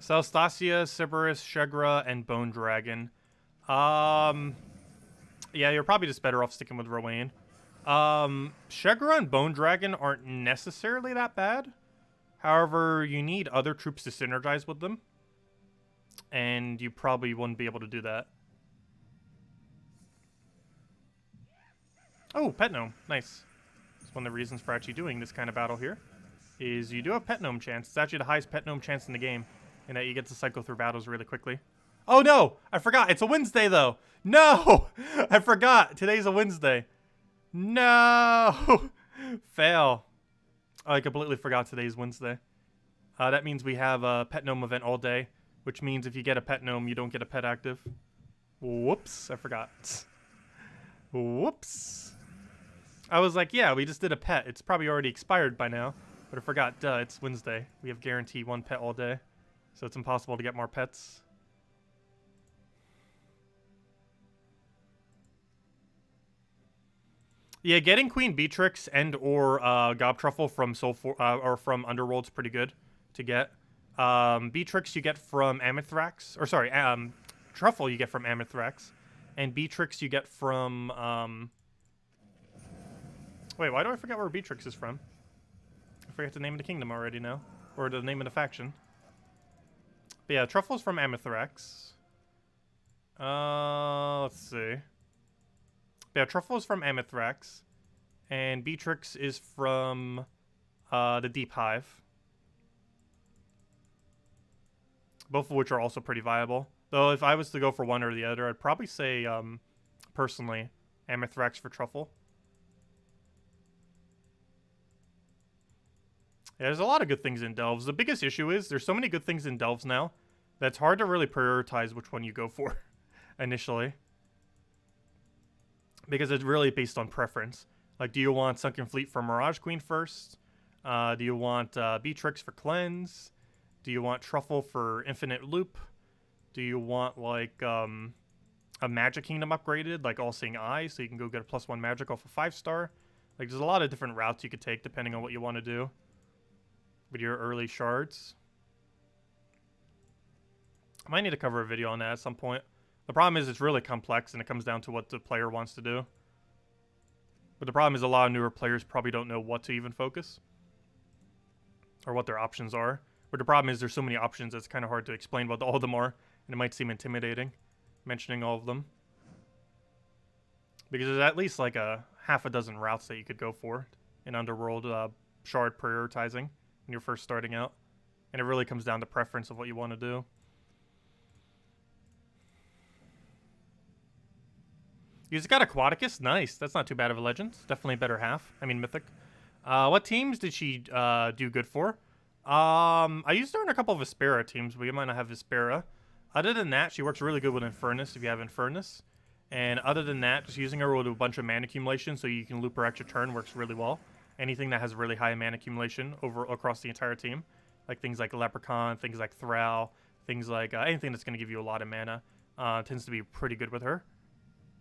Celstasia, Sybaris, Shegra, and Bone Dragon. Yeah, you're probably just better off sticking with Rowan. Shegra and Bone Dragon aren't necessarily that bad. However, you need other troops to synergize with them. And you probably wouldn't be able to do that. Oh, Pet Gnome. Nice. That's one of the reasons for actually doing this kind of battle here. Is you do have Pet Gnome chance. It's actually the highest Pet Gnome chance in the game. And that you get to cycle through battles really quickly. Oh no! I forgot! It's a Wednesday though! No! I forgot! Today's a Wednesday. No! Fail. Oh, I completely forgot today's Wednesday. That means we have a Pet Gnome event all day. Which means if you get a Pet Gnome, you don't get a pet active. Whoops. I forgot. Whoops. I was like, yeah, we just did a pet. It's probably already expired by now. But I forgot. Duh, it's Wednesday. We have guaranteed one pet all day. So it's impossible to get more pets. Yeah, getting Queen Beatrix and or Gob Truffle from or from Underworld's pretty good to get. Beatrix you get from Amithrax, or sorry, Truffle you get from Amithrax, and Beatrix you get from. Wait, why do I forget where Beatrix is from? I forget the name of the kingdom already now, or the name of the faction. But yeah, Truffle's from Amithrax. Let's see. Yeah, Truffle is from Amithrax, and Beatrix is from the Deep Hive. Both of which are also pretty viable. Though if I was to go for one or the other, I'd probably say, personally, Amithrax for Truffle. Yeah, there's a lot of good things in Delves. The biggest issue is there's so many good things in Delves now that it's hard to really prioritize which one you go for initially. Because it's really based on preference. Like, do you want Sunken Fleet for Mirage Queen first? Do you want Beatrix for Cleanse? Do you want Truffle for Infinite Loop? Do you want, like, a Magic Kingdom upgraded, like All-Seeing Eye, so you can go get a +1 magic off a 5-star? Like, there's a lot of different routes you could take depending on what you want to do with your early shards. I might need to cover a video on that at some point. The problem is it's really complex, and it comes down to what the player wants to do. But the problem is a lot of newer players probably don't know what to even focus. Or what their options are. But the problem is there's so many options, it's kind of hard to explain what all of them are. And it might seem intimidating, mentioning all of them. Because there's at least like a half a dozen routes that you could go for in Underworld shard prioritizing when you're first starting out. And it really comes down to preference of what you want to do. You just got Aquaticus? Nice. That's not too bad of a legend. Definitely better half. I mean, mythic. What teams did she do good for? I used her in a couple of Vespera teams, but you might not have Vespera. Other than that, she works really good with Infernus if you have Infernus. And other than that, just using her with a bunch of mana accumulation so you can loop her extra turn works really well. Anything that has really high mana accumulation across the entire team. Like things like Leprechaun, things like Thrall, things like anything that's going to give you a lot of mana tends to be pretty good with her.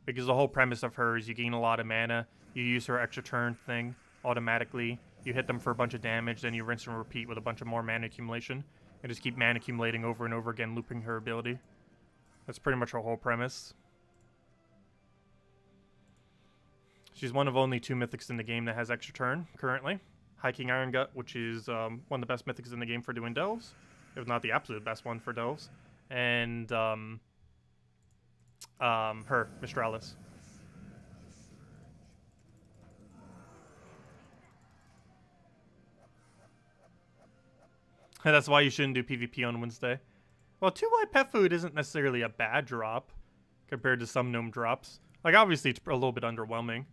Because the whole premise of her is you gain a lot of mana, you use her extra turn thing automatically, you hit them for a bunch of damage, then you rinse and repeat with a bunch of more mana accumulation, and just keep mana accumulating over and over again, looping her ability. That's pretty much her whole premise. She's one of only 2 mythics in the game that has extra turn, currently. High King Iron Gut, which is one of the best mythics in the game for doing delves, if not the absolute best one for delves. And her, Mistralis. That's why you shouldn't do PvP on Wednesday. Well, 2 white pet food isn't necessarily a bad drop compared to some gnome drops. Like, obviously, it's a little bit underwhelming.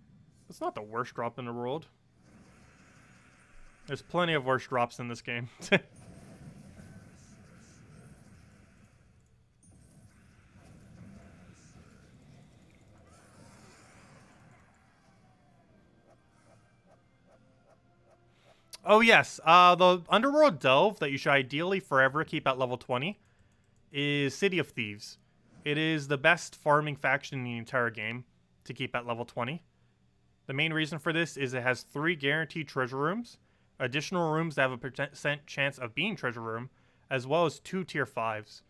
It's not the worst drop in the world. There's plenty of worse drops in this game. Oh, yes. The Underworld Delve that you should ideally forever keep at level 20 is City of Thieves. It is the best farming faction in the entire game to keep at level 20. The main reason for this is it has 3 guaranteed treasure rooms, additional rooms that have a % chance of being treasure room, as well as 2 tier 5s,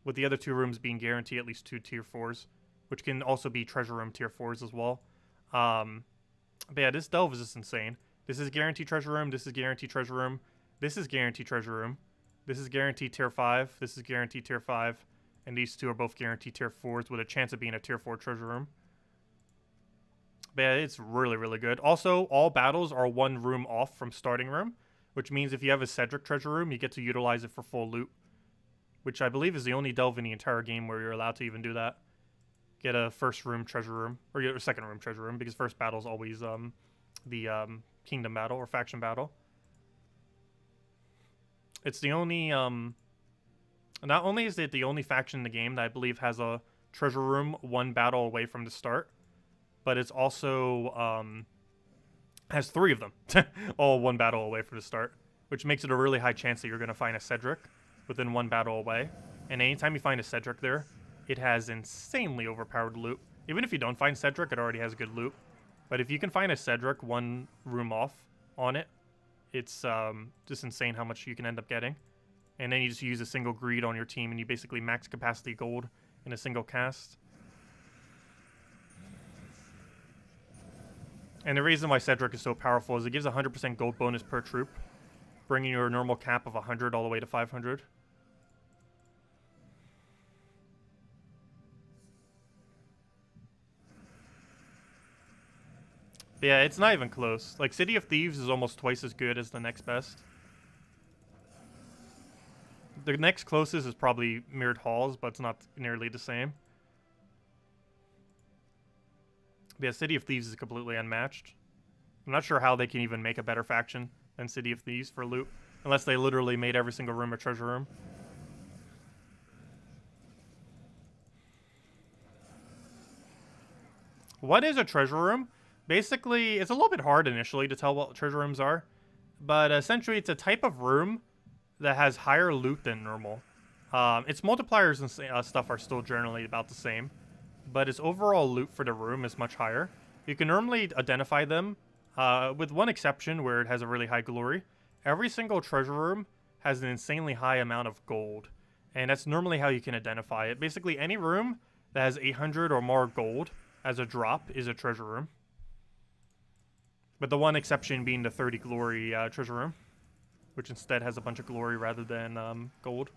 with the other 2 rooms being guaranteed at least 2 tier 4s, which can also be treasure room tier 4s as well. But yeah, this delve is just insane. This is guaranteed treasure room, this is guaranteed treasure room, this is guaranteed treasure room, this is guaranteed tier 5, this is guaranteed tier 5, and these 2 are both guaranteed tier 4s with a chance of being a tier 4 treasure room. But yeah, it's really, really good. Also, all battles are 1 room off from starting room, which means if you have a Cedric treasure room, you get to utilize it for full loot, which I believe is the only delve in the entire game where you're allowed to even do that. Get a first room treasure room, or your second room treasure room, because first battle is always the kingdom battle or faction battle. It's the only not only is it the only faction in the game that I believe has a treasure room 1 battle away from the start, but it's also has 3 of them all 1 battle away from the start, which makes it a really high chance that you're going to find a Cedric within 1 battle away. And anytime you find a Cedric there, it has insanely overpowered loot. Even if you don't find Cedric, it already has good loot. But if you can find a Cedric 1 room off on it, it's just insane how much you can end up getting. And then you just use a single greed on your team, and you basically max capacity gold in a single cast. And the reason why Cedric is so powerful is it gives 100% gold bonus per troop, bringing your normal cap of 100 all the way to 500. But yeah, it's not even close. Like, City of Thieves is almost twice as good as the next best. The next closest is probably Mirrored Halls, but it's not nearly the same. But yeah, City of Thieves is completely unmatched. I'm not sure how they can even make a better faction than City of Thieves for loot, unless they literally made every single room a treasure room. What is a treasure room? Basically, it's a little bit hard initially to tell what treasure rooms are, but essentially it's a type of room that has higher loot than normal. Its multipliers and stuff are still generally about the same, but its overall loot for the room is much higher. You can normally identify them, with one exception where it has a really high glory. Every single treasure room has an insanely high amount of gold, and that's normally how you can identify it. Basically, any room that has 800 or more gold as a drop is a treasure room. But the one exception being the 30 glory treasure room, which instead has a bunch of glory rather than gold.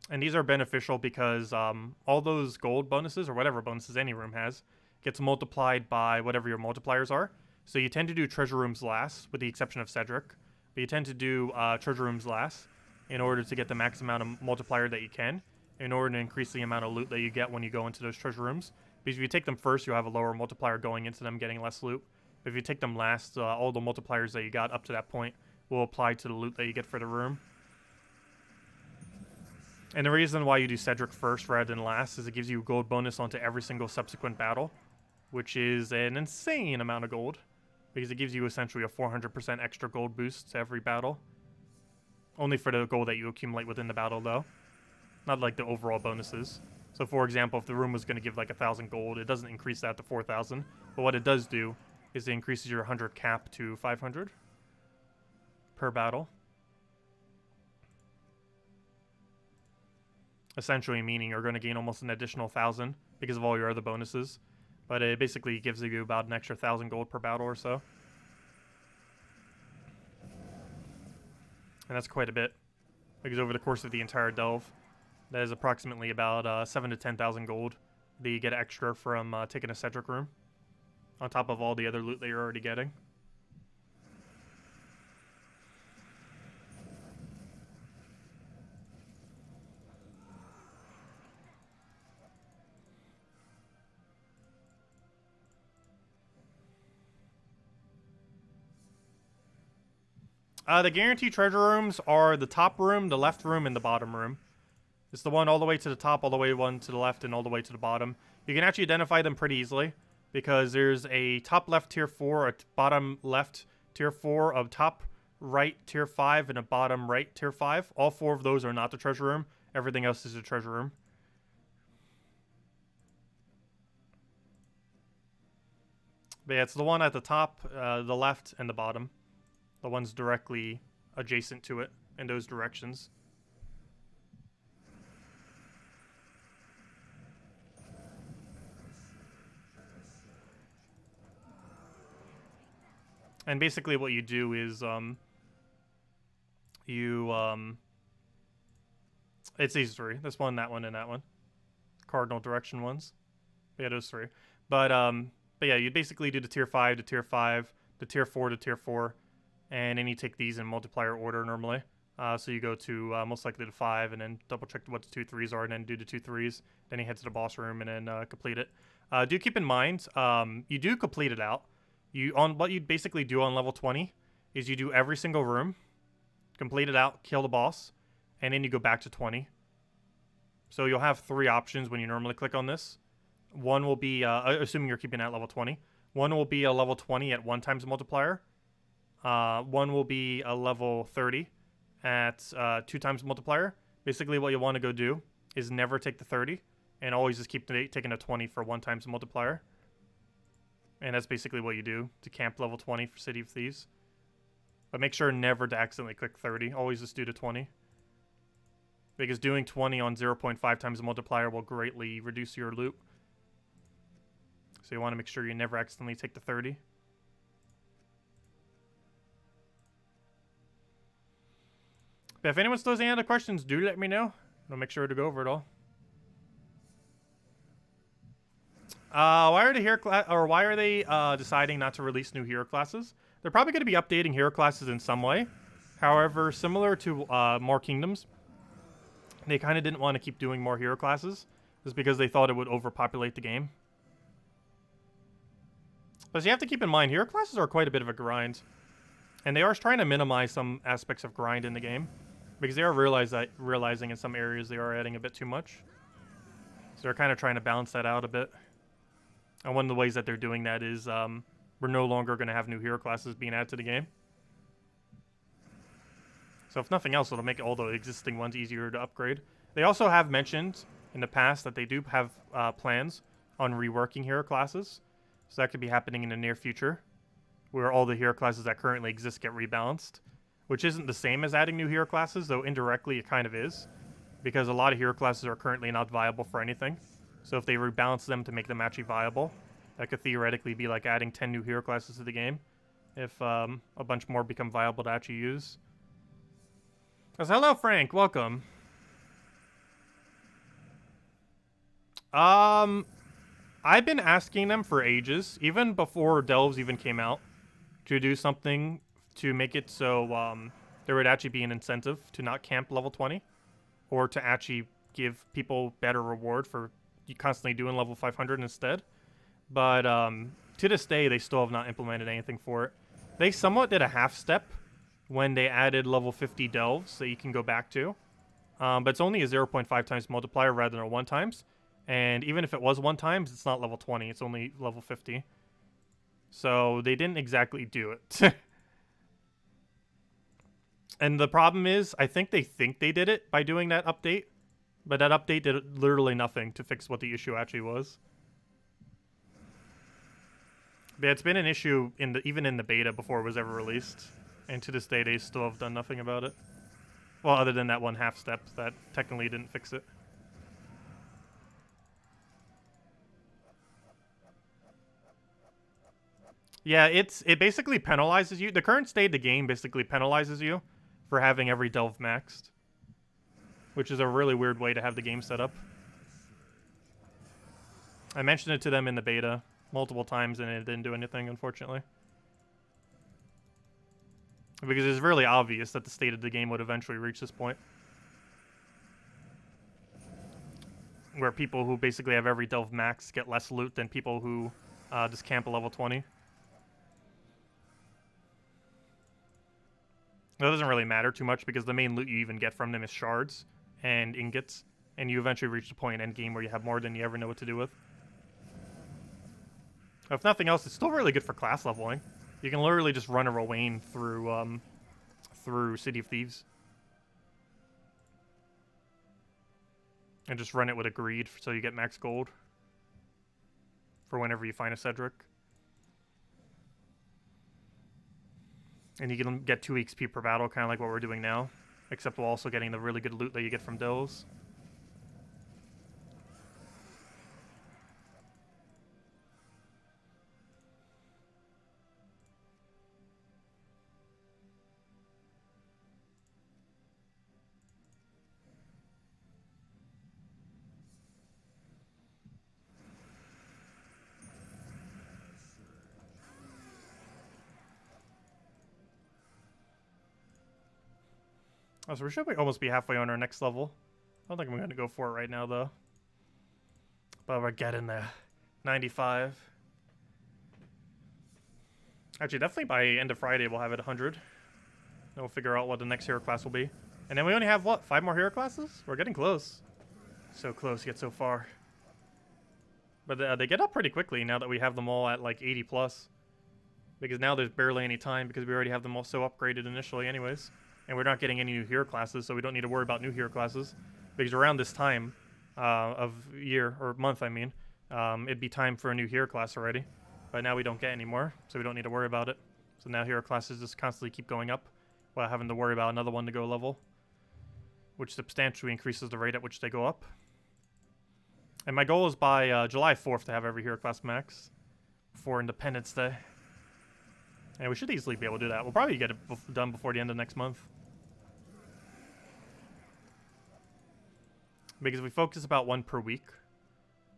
And these are beneficial because all those gold bonuses, or whatever bonuses any room has, gets multiplied by whatever your multipliers are. So you tend to do treasure rooms last, with the exception of Cedric. But you tend to do treasure rooms last in order to get the max amount of multiplier that you can, in order to increase the amount of loot that you get when you go into those treasure rooms. Because if you take them first, you'll have a lower multiplier going into them, getting less loot. But if you take them last, all the multipliers that you got up to that point will apply to the loot that you get for the room. And the reason why you do Cedric first rather than last is it gives you gold bonus onto every single subsequent battle, which is an insane amount of gold, because it gives you essentially a 400% extra gold boost to every battle. Only for the gold that you accumulate within the battle, though. Not like the overall bonuses. So for example, if the room was going to give like 1,000 gold, it doesn't increase that to 4,000. But what it does do is it increases your 100 cap to 500 per battle. Essentially meaning you're going to gain almost an additional 1,000 because of all your other bonuses. But it basically gives you about an extra 1,000 gold per battle or so. And that's quite a bit. Because over the course of the entire delve, that is approximately about 7 to 10,000 gold that you get extra from taking a Cedric room, on top of all the other loot that you're already getting. The guaranteed treasure rooms are the top room, the left room, and the bottom room. It's the one all the way to the top, all the way one to the left, and all the way to the bottom. You can actually identify them pretty easily. because there's a top left tier 4, a bottom left tier 4, a top right tier 5, and a bottom right tier 5. All 4 of those are not the treasure room. Everything else is the treasure room. But yeah, it's the one at the top, the left, and the bottom. The ones directly adjacent to it in those directions. And basically what you do is, it's these 3. This one, and that one. Cardinal direction ones. Yeah, those 3. But yeah, you basically do the tier 5 to tier 5, the tier 4 to tier 4, and then you take these in multiplier order normally. So you go to most likely to 5, and then double check what the 2 3s are, and then do the 2 3s. Then you head to the boss room and then complete it. Do keep in mind, you do complete it out. What you basically do on level 20 is you do every single room, complete it out, kill the boss, and then you go back to 20. So you'll have 3 options when you normally click on this. One will be, assuming you're keeping at level 20. One will be a level 20 at 1 times multiplier. One will be a level 30 at 2 times multiplier. Basically what you want to go do is never take the 30 and always just keep taking a 20 for 1 times multiplier. And that's basically what you do to camp level 20 for City of Thieves. But make sure never to accidentally click 30. Always just do the 20. Because doing 20 on 0.5 times the multiplier will greatly reduce your loot. So you want to make sure you never accidentally take the 30. But if anyone still has any other questions, do let me know. I'll make sure to go over it all. Why are they deciding not to release new hero classes? They're probably going to be updating hero classes in some way. However, similar to more kingdoms, they kind of didn't want to keep doing more hero classes just because they thought it would overpopulate the game. But you have to keep in mind, hero classes are quite a bit of a grind. And they are trying to minimize some aspects of grind in the game. Because they are realizing in some areas they are adding a bit too much. So they're kind of trying to balance that out a bit. And one of the ways that they're doing that is we're no longer going to have new hero classes being added to the game. So if nothing else, it'll make all the existing ones easier to upgrade. They also have mentioned in the past that they do have plans on reworking hero classes. So that could be happening in the near future, where all the hero classes that currently exist get rebalanced. Which isn't the same as adding new hero classes, though indirectly it kind of is. Because a lot of hero classes are currently not viable for anything. So if they rebalance them to make them actually viable, that could theoretically be like adding 10 new hero classes to the game. If a bunch more become viable to actually use. Because hello Frank, welcome. I've been asking them for ages, even before Delves even came out, to do something to make it so there would actually be an incentive to not camp level 20. Or to actually give people better reward for you constantly doing level 500 instead. But to this day, they still have not implemented anything for it. They somewhat did a half step when they added level 50 delves that you can go back to. But it's only a 0.5 times multiplier rather than a 1 times. And even if it was 1 times, it's not level 20. It's only level 50. So they didn't exactly do it. And the problem is, I think they did it by doing that update. But that update did literally nothing to fix what the issue actually was. But it's been an issue even in the beta before it was ever released. And to this day, they still have done nothing about it. Well, other than that one half step that technically didn't fix it. Yeah, it basically penalizes you. The current state of the game basically penalizes you for having every delve maxed. Which is a really weird way to have the game set up. I mentioned it to them in the beta multiple times and it didn't do anything, unfortunately. Because it's really obvious that the state of the game would eventually reach this point. Where people who basically have every delve max get less loot than people who just camp a level 20. That doesn't really matter too much because the main loot you even get from them is shards and ingots. And you eventually reach the point in endgame where you have more than you ever know what to do with. If nothing else, it's still really good for class leveling. You can literally just run a Rowan through City of Thieves. And just run it with a greed so you get max gold. For whenever you find a Cedric. And you can get 2 XP per battle, kind of like what we're doing now. Except while also getting the really good loot that you get from Dills. Oh, so we should almost be halfway on our next level. I don't think I'm going to go for it right now, though. But we're getting there. 95. Actually, definitely by end of Friday, we'll have it 100. Then we'll figure out what the next hero class will be. And then we only have, what, 5 more hero classes? We're getting close. So close, yet so far. But they get up pretty quickly now that we have them all at, like, 80 plus. Because now there's barely any time because we already have them all so upgraded initially anyways. And we're not getting any new hero classes, so we don't need to worry about new hero classes. Because around this time of year, or month, I mean, it'd be time for a new hero class already. But now we don't get any more, so we don't need to worry about it. So now hero classes just constantly keep going up without having to worry about another one to go level. Which substantially increases the rate at which they go up. And my goal is by July 4th to have every hero class max. Before Independence Day. And we should easily be able to do that. We'll probably get it done before the end of next month. Because if we focus about 1 per week,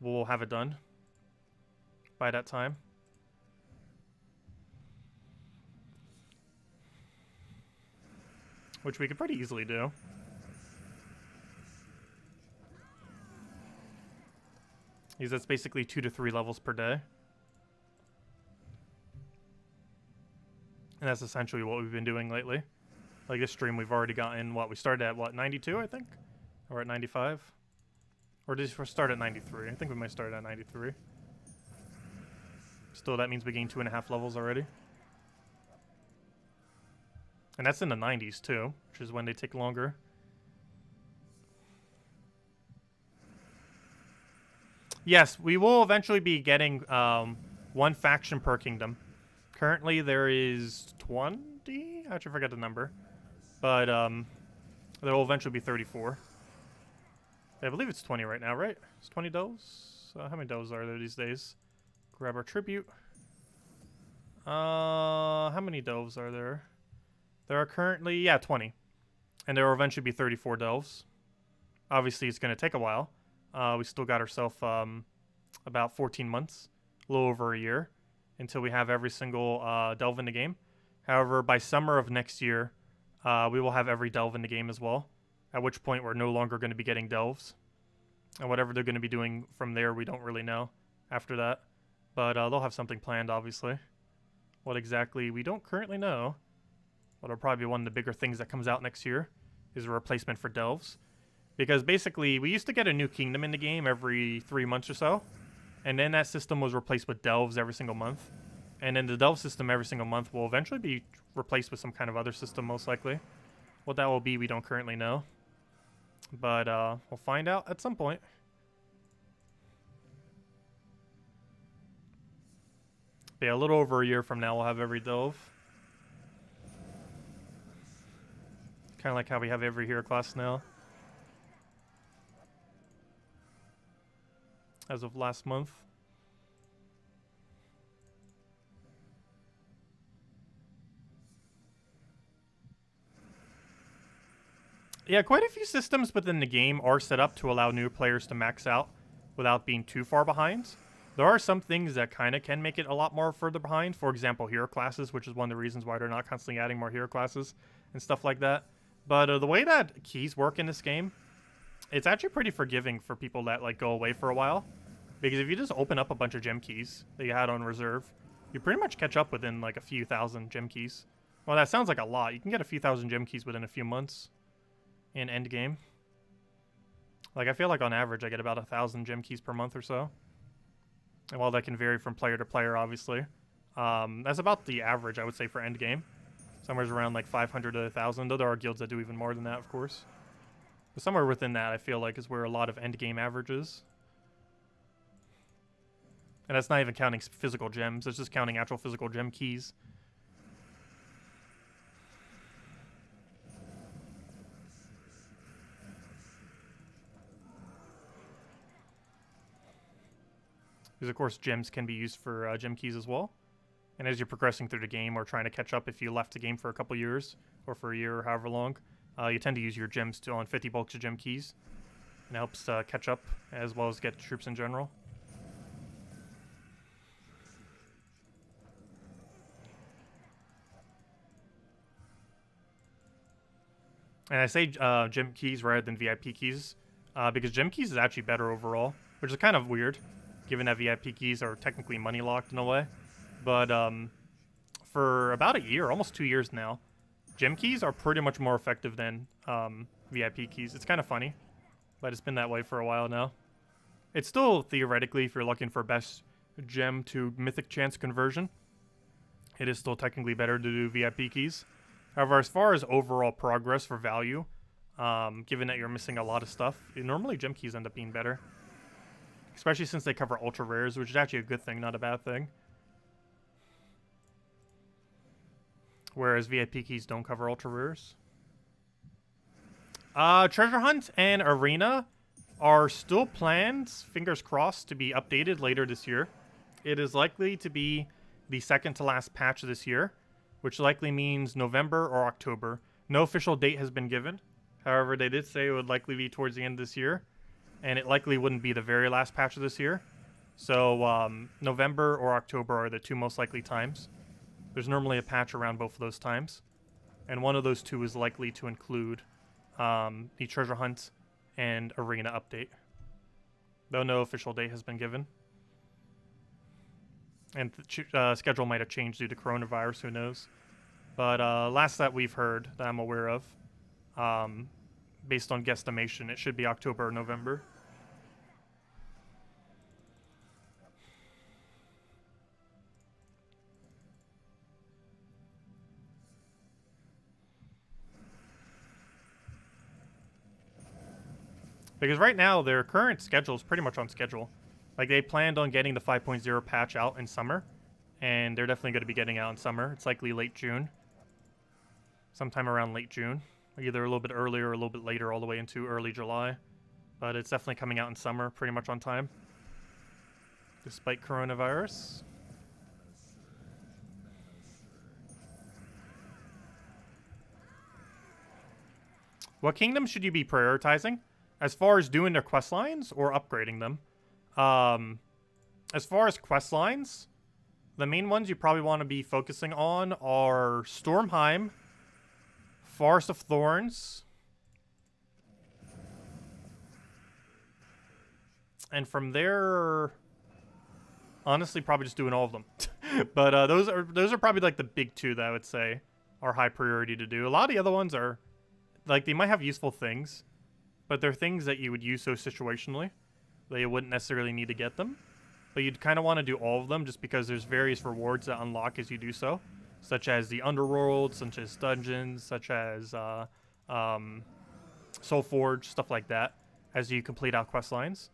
we'll have it done by that time. Which we could pretty easily do. Because that's basically 2 to 3 levels per day. And that's essentially what we've been doing lately. Like this stream, we've already gotten, what, we started at, what, 92, I think? Or at 95? Or did we start at 93? I think we might start at 93. Still, that means we gained 2.5 levels already. And that's in the 90s, too, which is when they take longer. Yes, we will eventually be getting 1 faction per kingdom. Currently, there is 20? I actually forgot the number. But there will eventually be 34. I believe it's 20 right now, right? It's 20 does? How many does are there these days? Grab our tribute. How many delves are there? There are currently, yeah, 20. And there will eventually be 34 delves. Obviously, it's going to take a while. We still got ourselves about 14 months, a little over a year, until we have every single delve in the game. However, by summer of next year, we will have every delve in the game as well, at which point we're no longer going to be getting delves. And whatever they're going to be doing from there, we don't really know after that. But they'll have something planned, obviously. What exactly, we don't currently know. But it'll probably be one of the bigger things that comes out next year, is a replacement for delves. Because basically, we used to get a new kingdom in the game every 3 months or so. And then that system was replaced with delves every single month. And then the delve system every single month will eventually be replaced with some kind of other system, most likely. What that will be, we don't currently know. But we'll find out at some point. But yeah, a little over a year from now, we'll have every delve. Kind of like how we have every hero class now. As of last month. Yeah, quite a few systems within the game are set up to allow new players to max out without being too far behind. There are some things that kind of can make it a lot more further behind. For example, hero classes, which is one of the reasons why they're not constantly adding more hero classes and stuff like that. But the way that keys work in this game, it's actually pretty forgiving for people that like go away for a while. Because if you just open up a bunch of gem keys that you had on reserve, you pretty much catch up within like a few thousand gem keys. Well, that sounds like a lot. You can get a few thousand gem keys within a few months in endgame. Like, I feel like on average I get about 1,000 gem keys per month or so. And while that can vary from player to player, obviously, that's about the average, I would say, for endgame. Somewhere around like 500 to 1,000, though there are guilds that do even more than that, of course. But somewhere within that, I feel like, is where a lot of endgame averages. And that's not even counting physical gems, it's just counting actual physical gem keys. Because, of course, gems can be used for gem keys as well. And as you're progressing through the game or trying to catch up, if you left the game for a couple years, or for a year or however long, you tend to use your gems on 50 bulks of gem keys. And it helps catch up, as well as get troops in general. And I say gem keys rather than VIP keys, because gem keys is actually better overall, which is kind of weird, given that VIP keys are technically money locked in a way. But for about a year, almost 2 years now, gem keys are pretty much more effective than VIP keys. It's kind of funny, but it's been that way for a while now. It's still, theoretically, if you're looking for best gem to mythic chance conversion, it is still technically better to do VIP keys. However, as far as overall progress for value, given that you're missing a lot of stuff, normally gem keys end up being better. Especially since they cover ultra rares, which is actually a good thing, not a bad thing. Whereas VIP keys don't cover ultra rares. Treasure Hunt and Arena are still planned, fingers crossed, to be updated later this year. It is likely to be the second to last patch this year, which likely means November or October. No official date has been given. However, they did say it would likely be towards the end of this year, and it likely wouldn't be the very last patch of this year. So November or October are the two most likely times. There's normally a patch around both of those times, and one of those two is likely to include the Treasure Hunt and Arena update, though no official date has been given. And the schedule might have changed due to coronavirus, who knows. But last that we've heard, that I'm aware of, based on guesstimation, it should be October or November. Because right now, their current schedule is pretty much on schedule. Like, they planned on getting the 5.0 patch out in summer, and they're definitely going to be getting out in summer. It's likely late June. Sometime around late June. Either a little bit earlier or a little bit later, all the way into early July. But it's definitely coming out in summer, pretty much on time. Despite coronavirus. What kingdom should you be prioritizing? As far as doing their quest lines or upgrading them? As far as quest lines, the main ones you probably want to be focusing on are Stormheim, Forest of Thorns, and from there, honestly, probably just doing all of them. But those are probably like the big two that I would say are high priority to do. A lot of the other ones are, like, they might have useful things, but they're things that you would use so situationally that you wouldn't necessarily need to get them. But you'd kind of want to do all of them just because there's various rewards that unlock as you do so, such as the underworld, such as dungeons, such as Soulforge, stuff like that, as you complete out quest lines.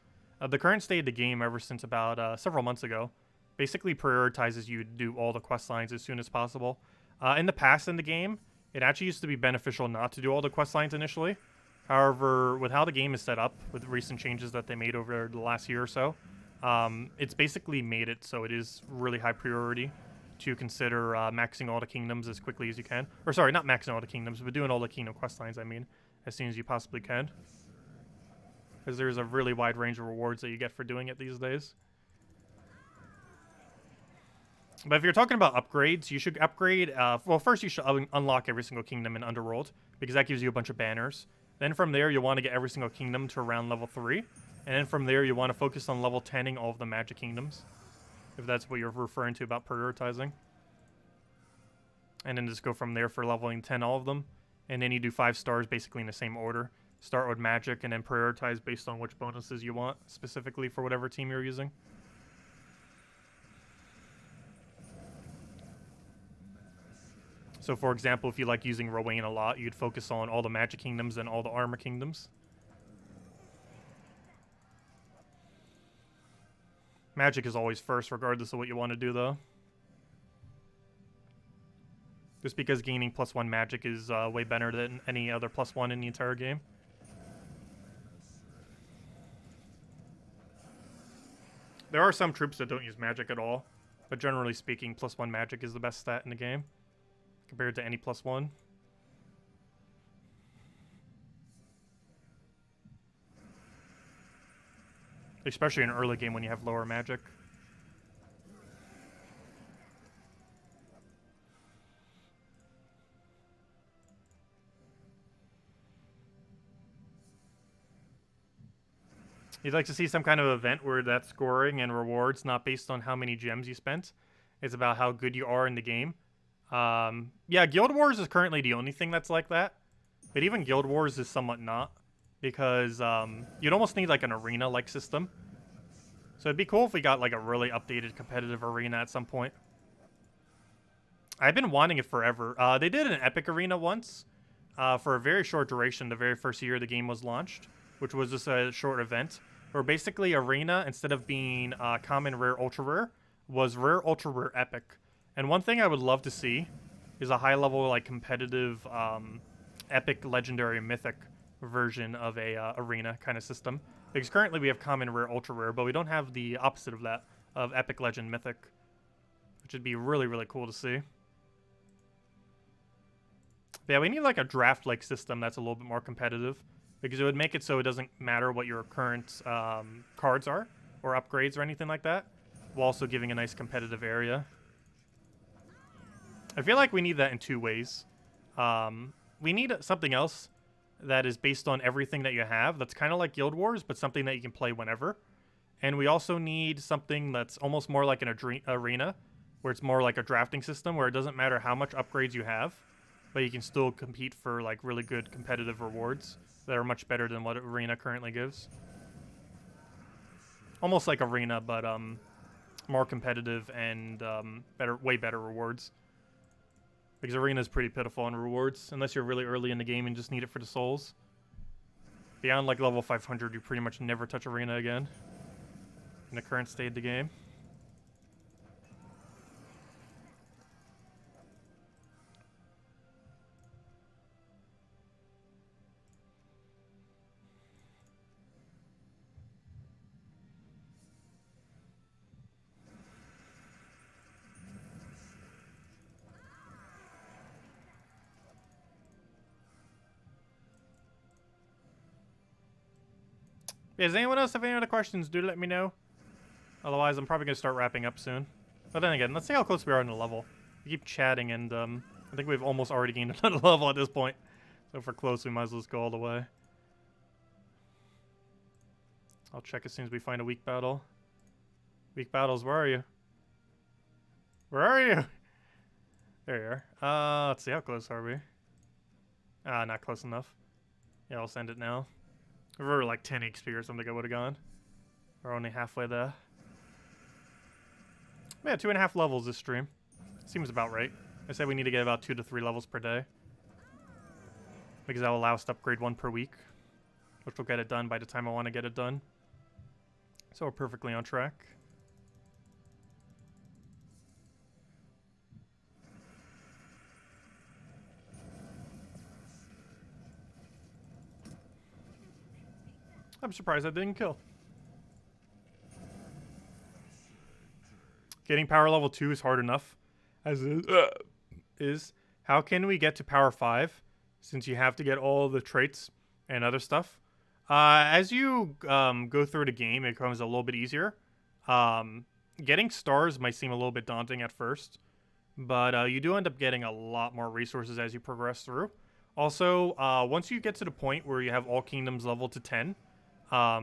The current state of the game, ever since about several months ago, basically prioritizes you to do all the quest lines as soon as possible. In the past in the game, it actually used to be beneficial not to do all the quest lines initially. However, with how the game is set up, with recent changes that they made over the last year or so, it's basically made it so it is really high priority to consider maxing all the kingdoms as quickly as you can. Or sorry, not maxing all the kingdoms, but doing all the kingdom quest lines, I mean, as soon as you possibly can. Because there's a really wide range of rewards that you get for doing it these days. But if you're talking about upgrades, you should upgrade... well, first you should unlock every single kingdom in Underworld, because that gives you a bunch of banners. Then from there, you'll want to get every single kingdom to around level 3. And then from there, you want to focus on level 10ing all of the magic kingdoms, if that's what you're referring to about prioritizing. And then just go from there for leveling 10 all of them. And then you do 5 stars basically in the same order. Start with magic and then prioritize based on which bonuses you want, specifically for whatever team you're using. So for example, if you like using Rowan a lot, you'd focus on all the magic kingdoms and all the armor kingdoms. Magic is always first, regardless of what you want to do, though. Just because gaining +1 magic is way better than any other +1 in the entire game. There are some troops that don't use magic at all, but generally speaking, +1 magic is the best stat in the game compared to any +1. Especially in early game when you have lower magic. You'd like to see some kind of event where that scoring and rewards not based on how many gems you spent. It's about how good you are in the game. Yeah, Guild Wars is currently the only thing that's like that. But even Guild Wars is somewhat not. Because you'd almost need like an arena-like system. So it'd be cool if we got like a really updated competitive arena at some point. I've been wanting it forever. They did an epic arena once for a very short duration the very first year the game was launched, which was just a short event. Where basically arena, instead of being common, rare, ultra rare, was rare, ultra rare, epic. And one thing I would love to see is a high level like competitive epic, legendary, mythic version of a arena kind of system. Because currently we have common, rare, ultra rare, but we don't have the opposite of that, of epic, legend, mythic, which would be really, really cool to see. But yeah, we need like a draft-like system that's a little bit more competitive, because it would make it so it doesn't matter what your current cards are, or upgrades or anything like that, while also giving a nice competitive area. I feel like we need that in two ways. We need something else that is based on everything that you have, that's kind of like Guild Wars, but something that you can play whenever. And we also need something that's almost more like an arena, where it's more like a drafting system, where it doesn't matter how much upgrades you have, but you can still compete for like really good competitive rewards that are much better than what arena currently gives. Almost like arena, but more competitive and way better rewards. Because arena is pretty pitiful on rewards, unless you're really early in the game and just need it for the souls. Beyond like level 500, you pretty much never touch arena again in the current state of the game. Yeah, does anyone else have any other questions? Do let me know. Otherwise, I'm probably going to start wrapping up soon. But then again, let's see how close we are in the level. We keep chatting, and I think we've almost already gained another level at this point. So if we're close, we might as well just go all the way. I'll check as soon as we find a weak battle. Weak battles, where are you? Where are you? There you are. Let's see, how close are we? Not close enough. Yeah, I'll send it now. If we were like 10 XP or something, I would have gone. We're only halfway there. Yeah, 2.5 levels this stream. Seems about right. I said we need to get about 2 to 3 levels per day. Because that'll allow us to upgrade 1 per week. Which will get it done by the time I want to get it done. So we're perfectly on track. I'm surprised I didn't kill. Getting power level 2 is hard enough. As is. How can we get to power 5? Since you have to get all the traits and other stuff. As you go through the game, it becomes a little bit easier. Getting stars might seem a little bit daunting at first. But you do end up getting a lot more resources as you progress through. Also, once you get to the point where you have all kingdoms leveled to 10...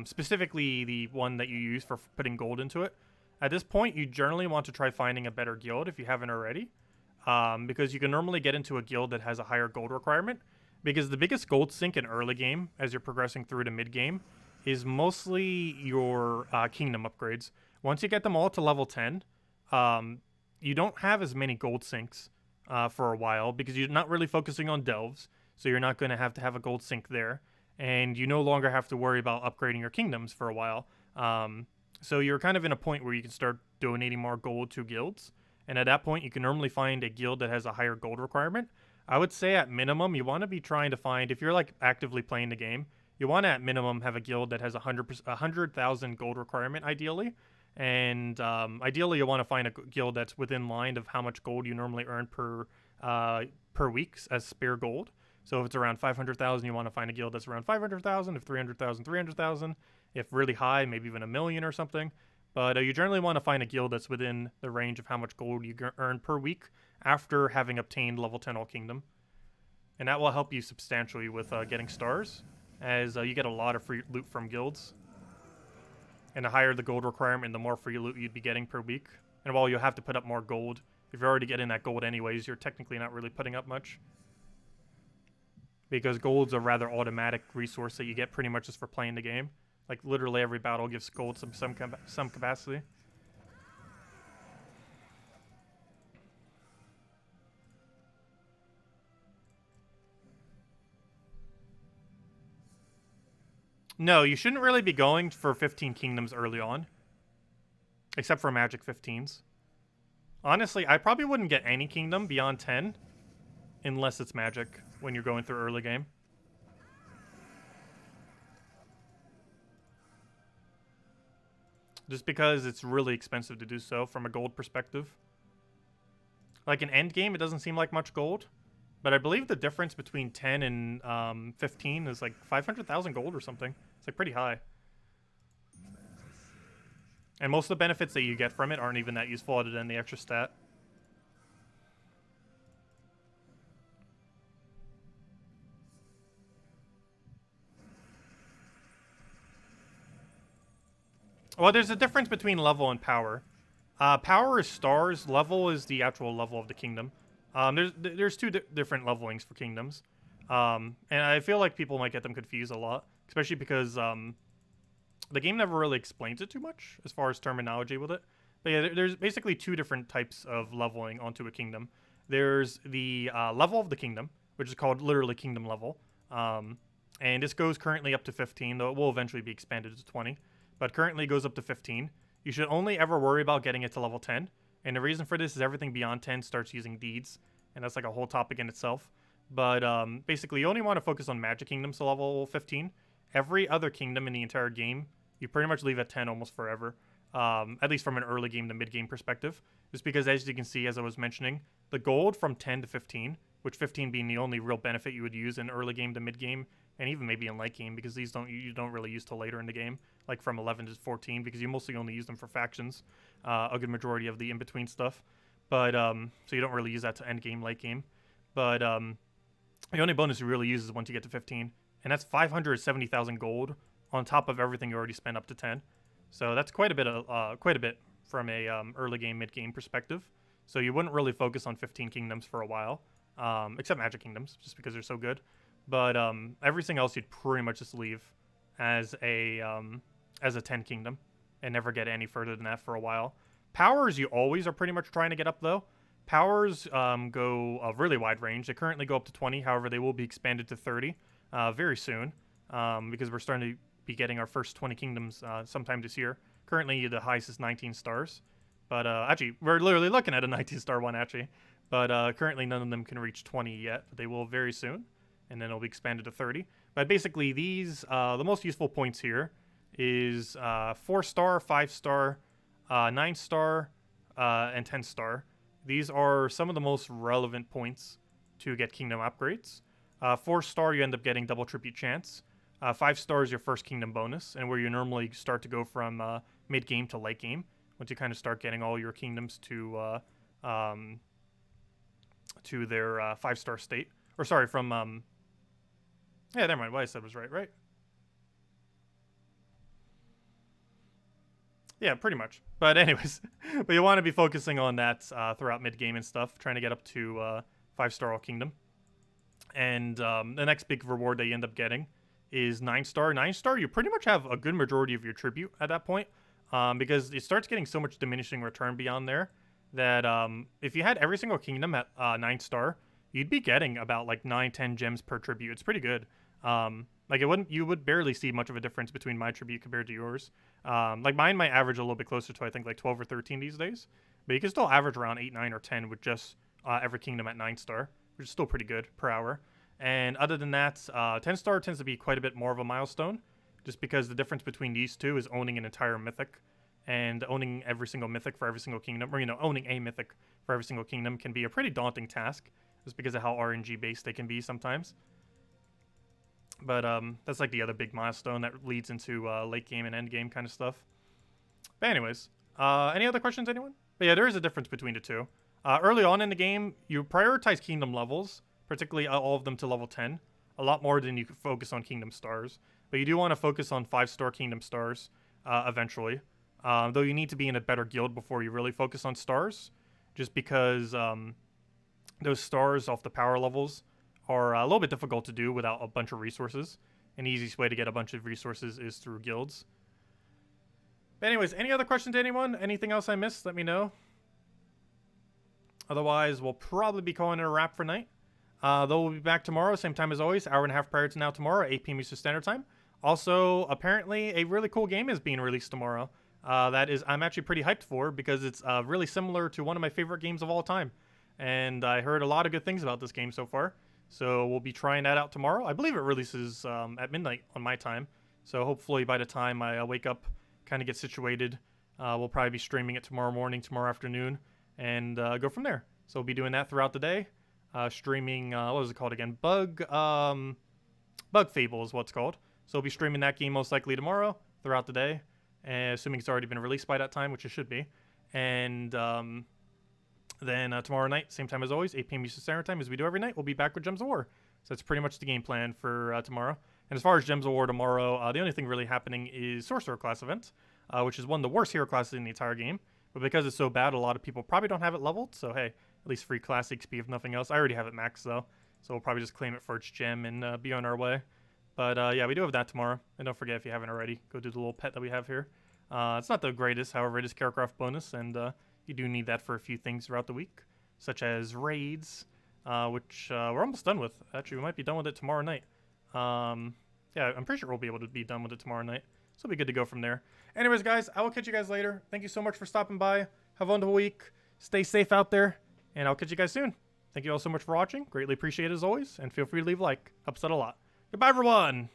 specifically the one that you use for putting gold into it. At this point, you generally want to try finding a better guild if you haven't already. Because you can normally get into a guild that has a higher gold requirement. Because the biggest gold sink in early game, as you're progressing through to mid game, is mostly your kingdom upgrades. Once you get them all to level 10, you don't have as many gold sinks for a while because you're not really focusing on delves, so you're not going to have a gold sink there, and you no longer have to worry about upgrading your kingdoms for a while. So you're kind of in a point where you can start donating more gold to guilds, and at that point you can normally find a guild that has a higher gold requirement. I would say at minimum you want to be trying to find, if you're like actively playing the game, you want to at minimum have a guild that has 100,000 gold requirement ideally. And ideally, you want to find a guild that's within line of how much gold you normally earn per week as spare gold. So if it's around 500,000, you want to find a guild that's around 500,000. If 300,000, 300,000. If really high, maybe even 1 million or something. But you generally want to find a guild that's within the range of how much gold you earn per week after having obtained level 10 All Kingdom. And that will help you substantially with getting stars, as you get a lot of free loot from guilds. And the higher the gold requirement, the more free loot you'd be getting per week. And while you'll have to put up more gold, if you're already getting that gold anyways, you're technically not really putting up much. Because gold's a rather automatic resource that you get pretty much just for playing the game. Like, literally every battle gives gold some capacity. No, you shouldn't really be going for 15 kingdoms early on. Except for Magic 15s. Honestly, I probably wouldn't get any kingdom beyond 10. Unless it's Magic when you're going through early game. Just because it's really expensive to do so from a gold perspective. Like in end game, it doesn't seem like much gold. But I believe the difference between 10 and 15 is like 500,000 gold or something. It's like pretty high. And most of the benefits that you get from it aren't even that useful other than the extra stat. Well, there's a difference between level and power. Power is stars. Level is the actual level of the kingdom. There's two different levelings for kingdoms. And I feel like people might get them confused a lot. Especially because the game never really explains it too much as far as terminology with it. But yeah, there's basically two different types of leveling onto a kingdom. There's the level of the kingdom, which is called literally kingdom level. And this goes currently up to 15, though it will eventually be expanded to 20. But currently goes up to 15. You should only ever worry about getting it to level 10. And the reason for this is everything beyond 10 starts using deeds. And that's like a whole topic in itself. But basically, you only want to focus on Magic Kingdoms to level 15. Every other kingdom in the entire game, you pretty much leave at 10 almost forever. At least from an early game to mid game perspective. Just because, as you can see, as I was mentioning, the gold from 10 to 15, which 15 being the only real benefit you would use in early game to mid game, and even maybe in late game, because these you don't really use till later in the game, like from 11 to 14, because you mostly only use them for factions, a good majority of the in-between stuff. But so you don't really use that to end game, late game. But the only bonus you really use is once you get to 15, and that's 570,000 gold on top of everything you already spent up to 10. So that's quite a bit from a early game, mid game perspective. So you wouldn't really focus on 15 kingdoms for a while, except Magic Kingdoms, just because they're so good. But everything else you'd pretty much just leave as a 10 kingdom and never get any further than that for a while. Powers you always are pretty much trying to get up though. Powers go a really wide range. They currently go up to 20. However, they will be expanded to 30 very soon because we're starting to be getting our first 20 kingdoms sometime this year. Currently, the highest is 19 stars. But actually, we're literally looking at a 19-star one actually. But currently, none of them can reach 20 yet. But they will very soon. And then it'll be expanded to 30. But basically, these the most useful points here is 4-star, 5-star, 9-star, and 10-star. These are some of the most relevant points to get kingdom upgrades. 4-star, you end up getting double tribute chance. 5-star is your first kingdom bonus, and where you normally start to go from mid-game to late game, once you kind of start getting all your kingdoms to their 5-star state. Or sorry, from yeah, never mind. What I said was right? Yeah, pretty much. But anyways, but you want to be focusing on that throughout mid-game and stuff, trying to get up to 5-star All Kingdom. And the next big reward that you end up getting is 9-star. 9-star, you pretty much have a good majority of your tribute at that point, because it starts getting so much diminishing return beyond there that if you had every single kingdom at 9-star, you'd be getting about like 9-10 gems per tribute. It's pretty good. Like you would barely see much of a difference between my tribute compared to yours. Like mine might average a little bit closer to I think like 12 or 13 these days, but you can still average around 8, 9, or 10 with just every kingdom at 9-star, which is still pretty good per hour. And other than that, 10-star tends to be quite a bit more of a milestone, just because the difference between these two is owning an entire mythic, and owning every single mythic for every single kingdom, or owning a mythic for every single kingdom can be a pretty daunting task, just because of how RNG based they can be sometimes. But that's like the other big milestone that leads into late game and end game kind of stuff. But anyways, any other questions, anyone? But yeah, there is a difference between the two. Early on in the game, you prioritize kingdom levels, particularly all of them to level 10, a lot more than you could focus on kingdom stars. But you do want to focus on 5-star kingdom stars eventually. Though you need to be in a better guild before you really focus on stars, just because those stars off the power levels are a little bit difficult to do without a bunch of resources. And the easiest way to get a bunch of resources is through guilds. But anyways, any other questions to anyone? Anything else I missed? Let me know. Otherwise, we'll probably be calling it a wrap for night. Though we'll be back tomorrow, same time as always, hour and a half prior to now tomorrow, 8 p.m. Eastern Standard Time. Also, apparently, a really cool game is being released tomorrow. That is, I'm actually pretty hyped for, because it's really similar to one of my favorite games of all time. And I heard a lot of good things about this game so far. So we'll be trying that out tomorrow. I believe it releases at midnight on my time. So hopefully by the time I wake up, kind of get situated, we'll probably be streaming it tomorrow morning, tomorrow afternoon, and go from there. So we'll be doing that throughout the day. Streaming, what was it called again? Bug Fable is what it's called. So we'll be streaming that game most likely tomorrow throughout the day. Assuming it's already been released by that time, which it should be. And then tomorrow night, same time as always, 8 p.m. Eastern Standard Time, as we do every night, we'll be back with Gems of War. So that's pretty much the game plan for tomorrow. And as far as Gems of War tomorrow, the only thing really happening is Sorcerer class event, which is one of the worst hero classes in the entire game. But because it's so bad, a lot of people probably don't have it leveled. So hey, at least free class XP if nothing else. I already have it maxed though, so we'll probably just claim it for its gem and be on our way. But yeah, we do have that tomorrow. And don't forget, if you haven't already, go do the little pet that we have here. It's not the greatest, however, it is Karakoth bonus, and you do need that for a few things throughout the week, such as raids, which we're almost done with. Actually, we might be done with it tomorrow night. Yeah, I'm pretty sure we'll be able to be done with it tomorrow night. So it'll be good to go from there. Anyways, guys, I will catch you guys later. Thank you so much for stopping by. Have a wonderful week. Stay safe out there, and I'll catch you guys soon. Thank you all so much for watching. Greatly appreciate it as always, and feel free to leave a like. Helps out a lot. Goodbye, everyone!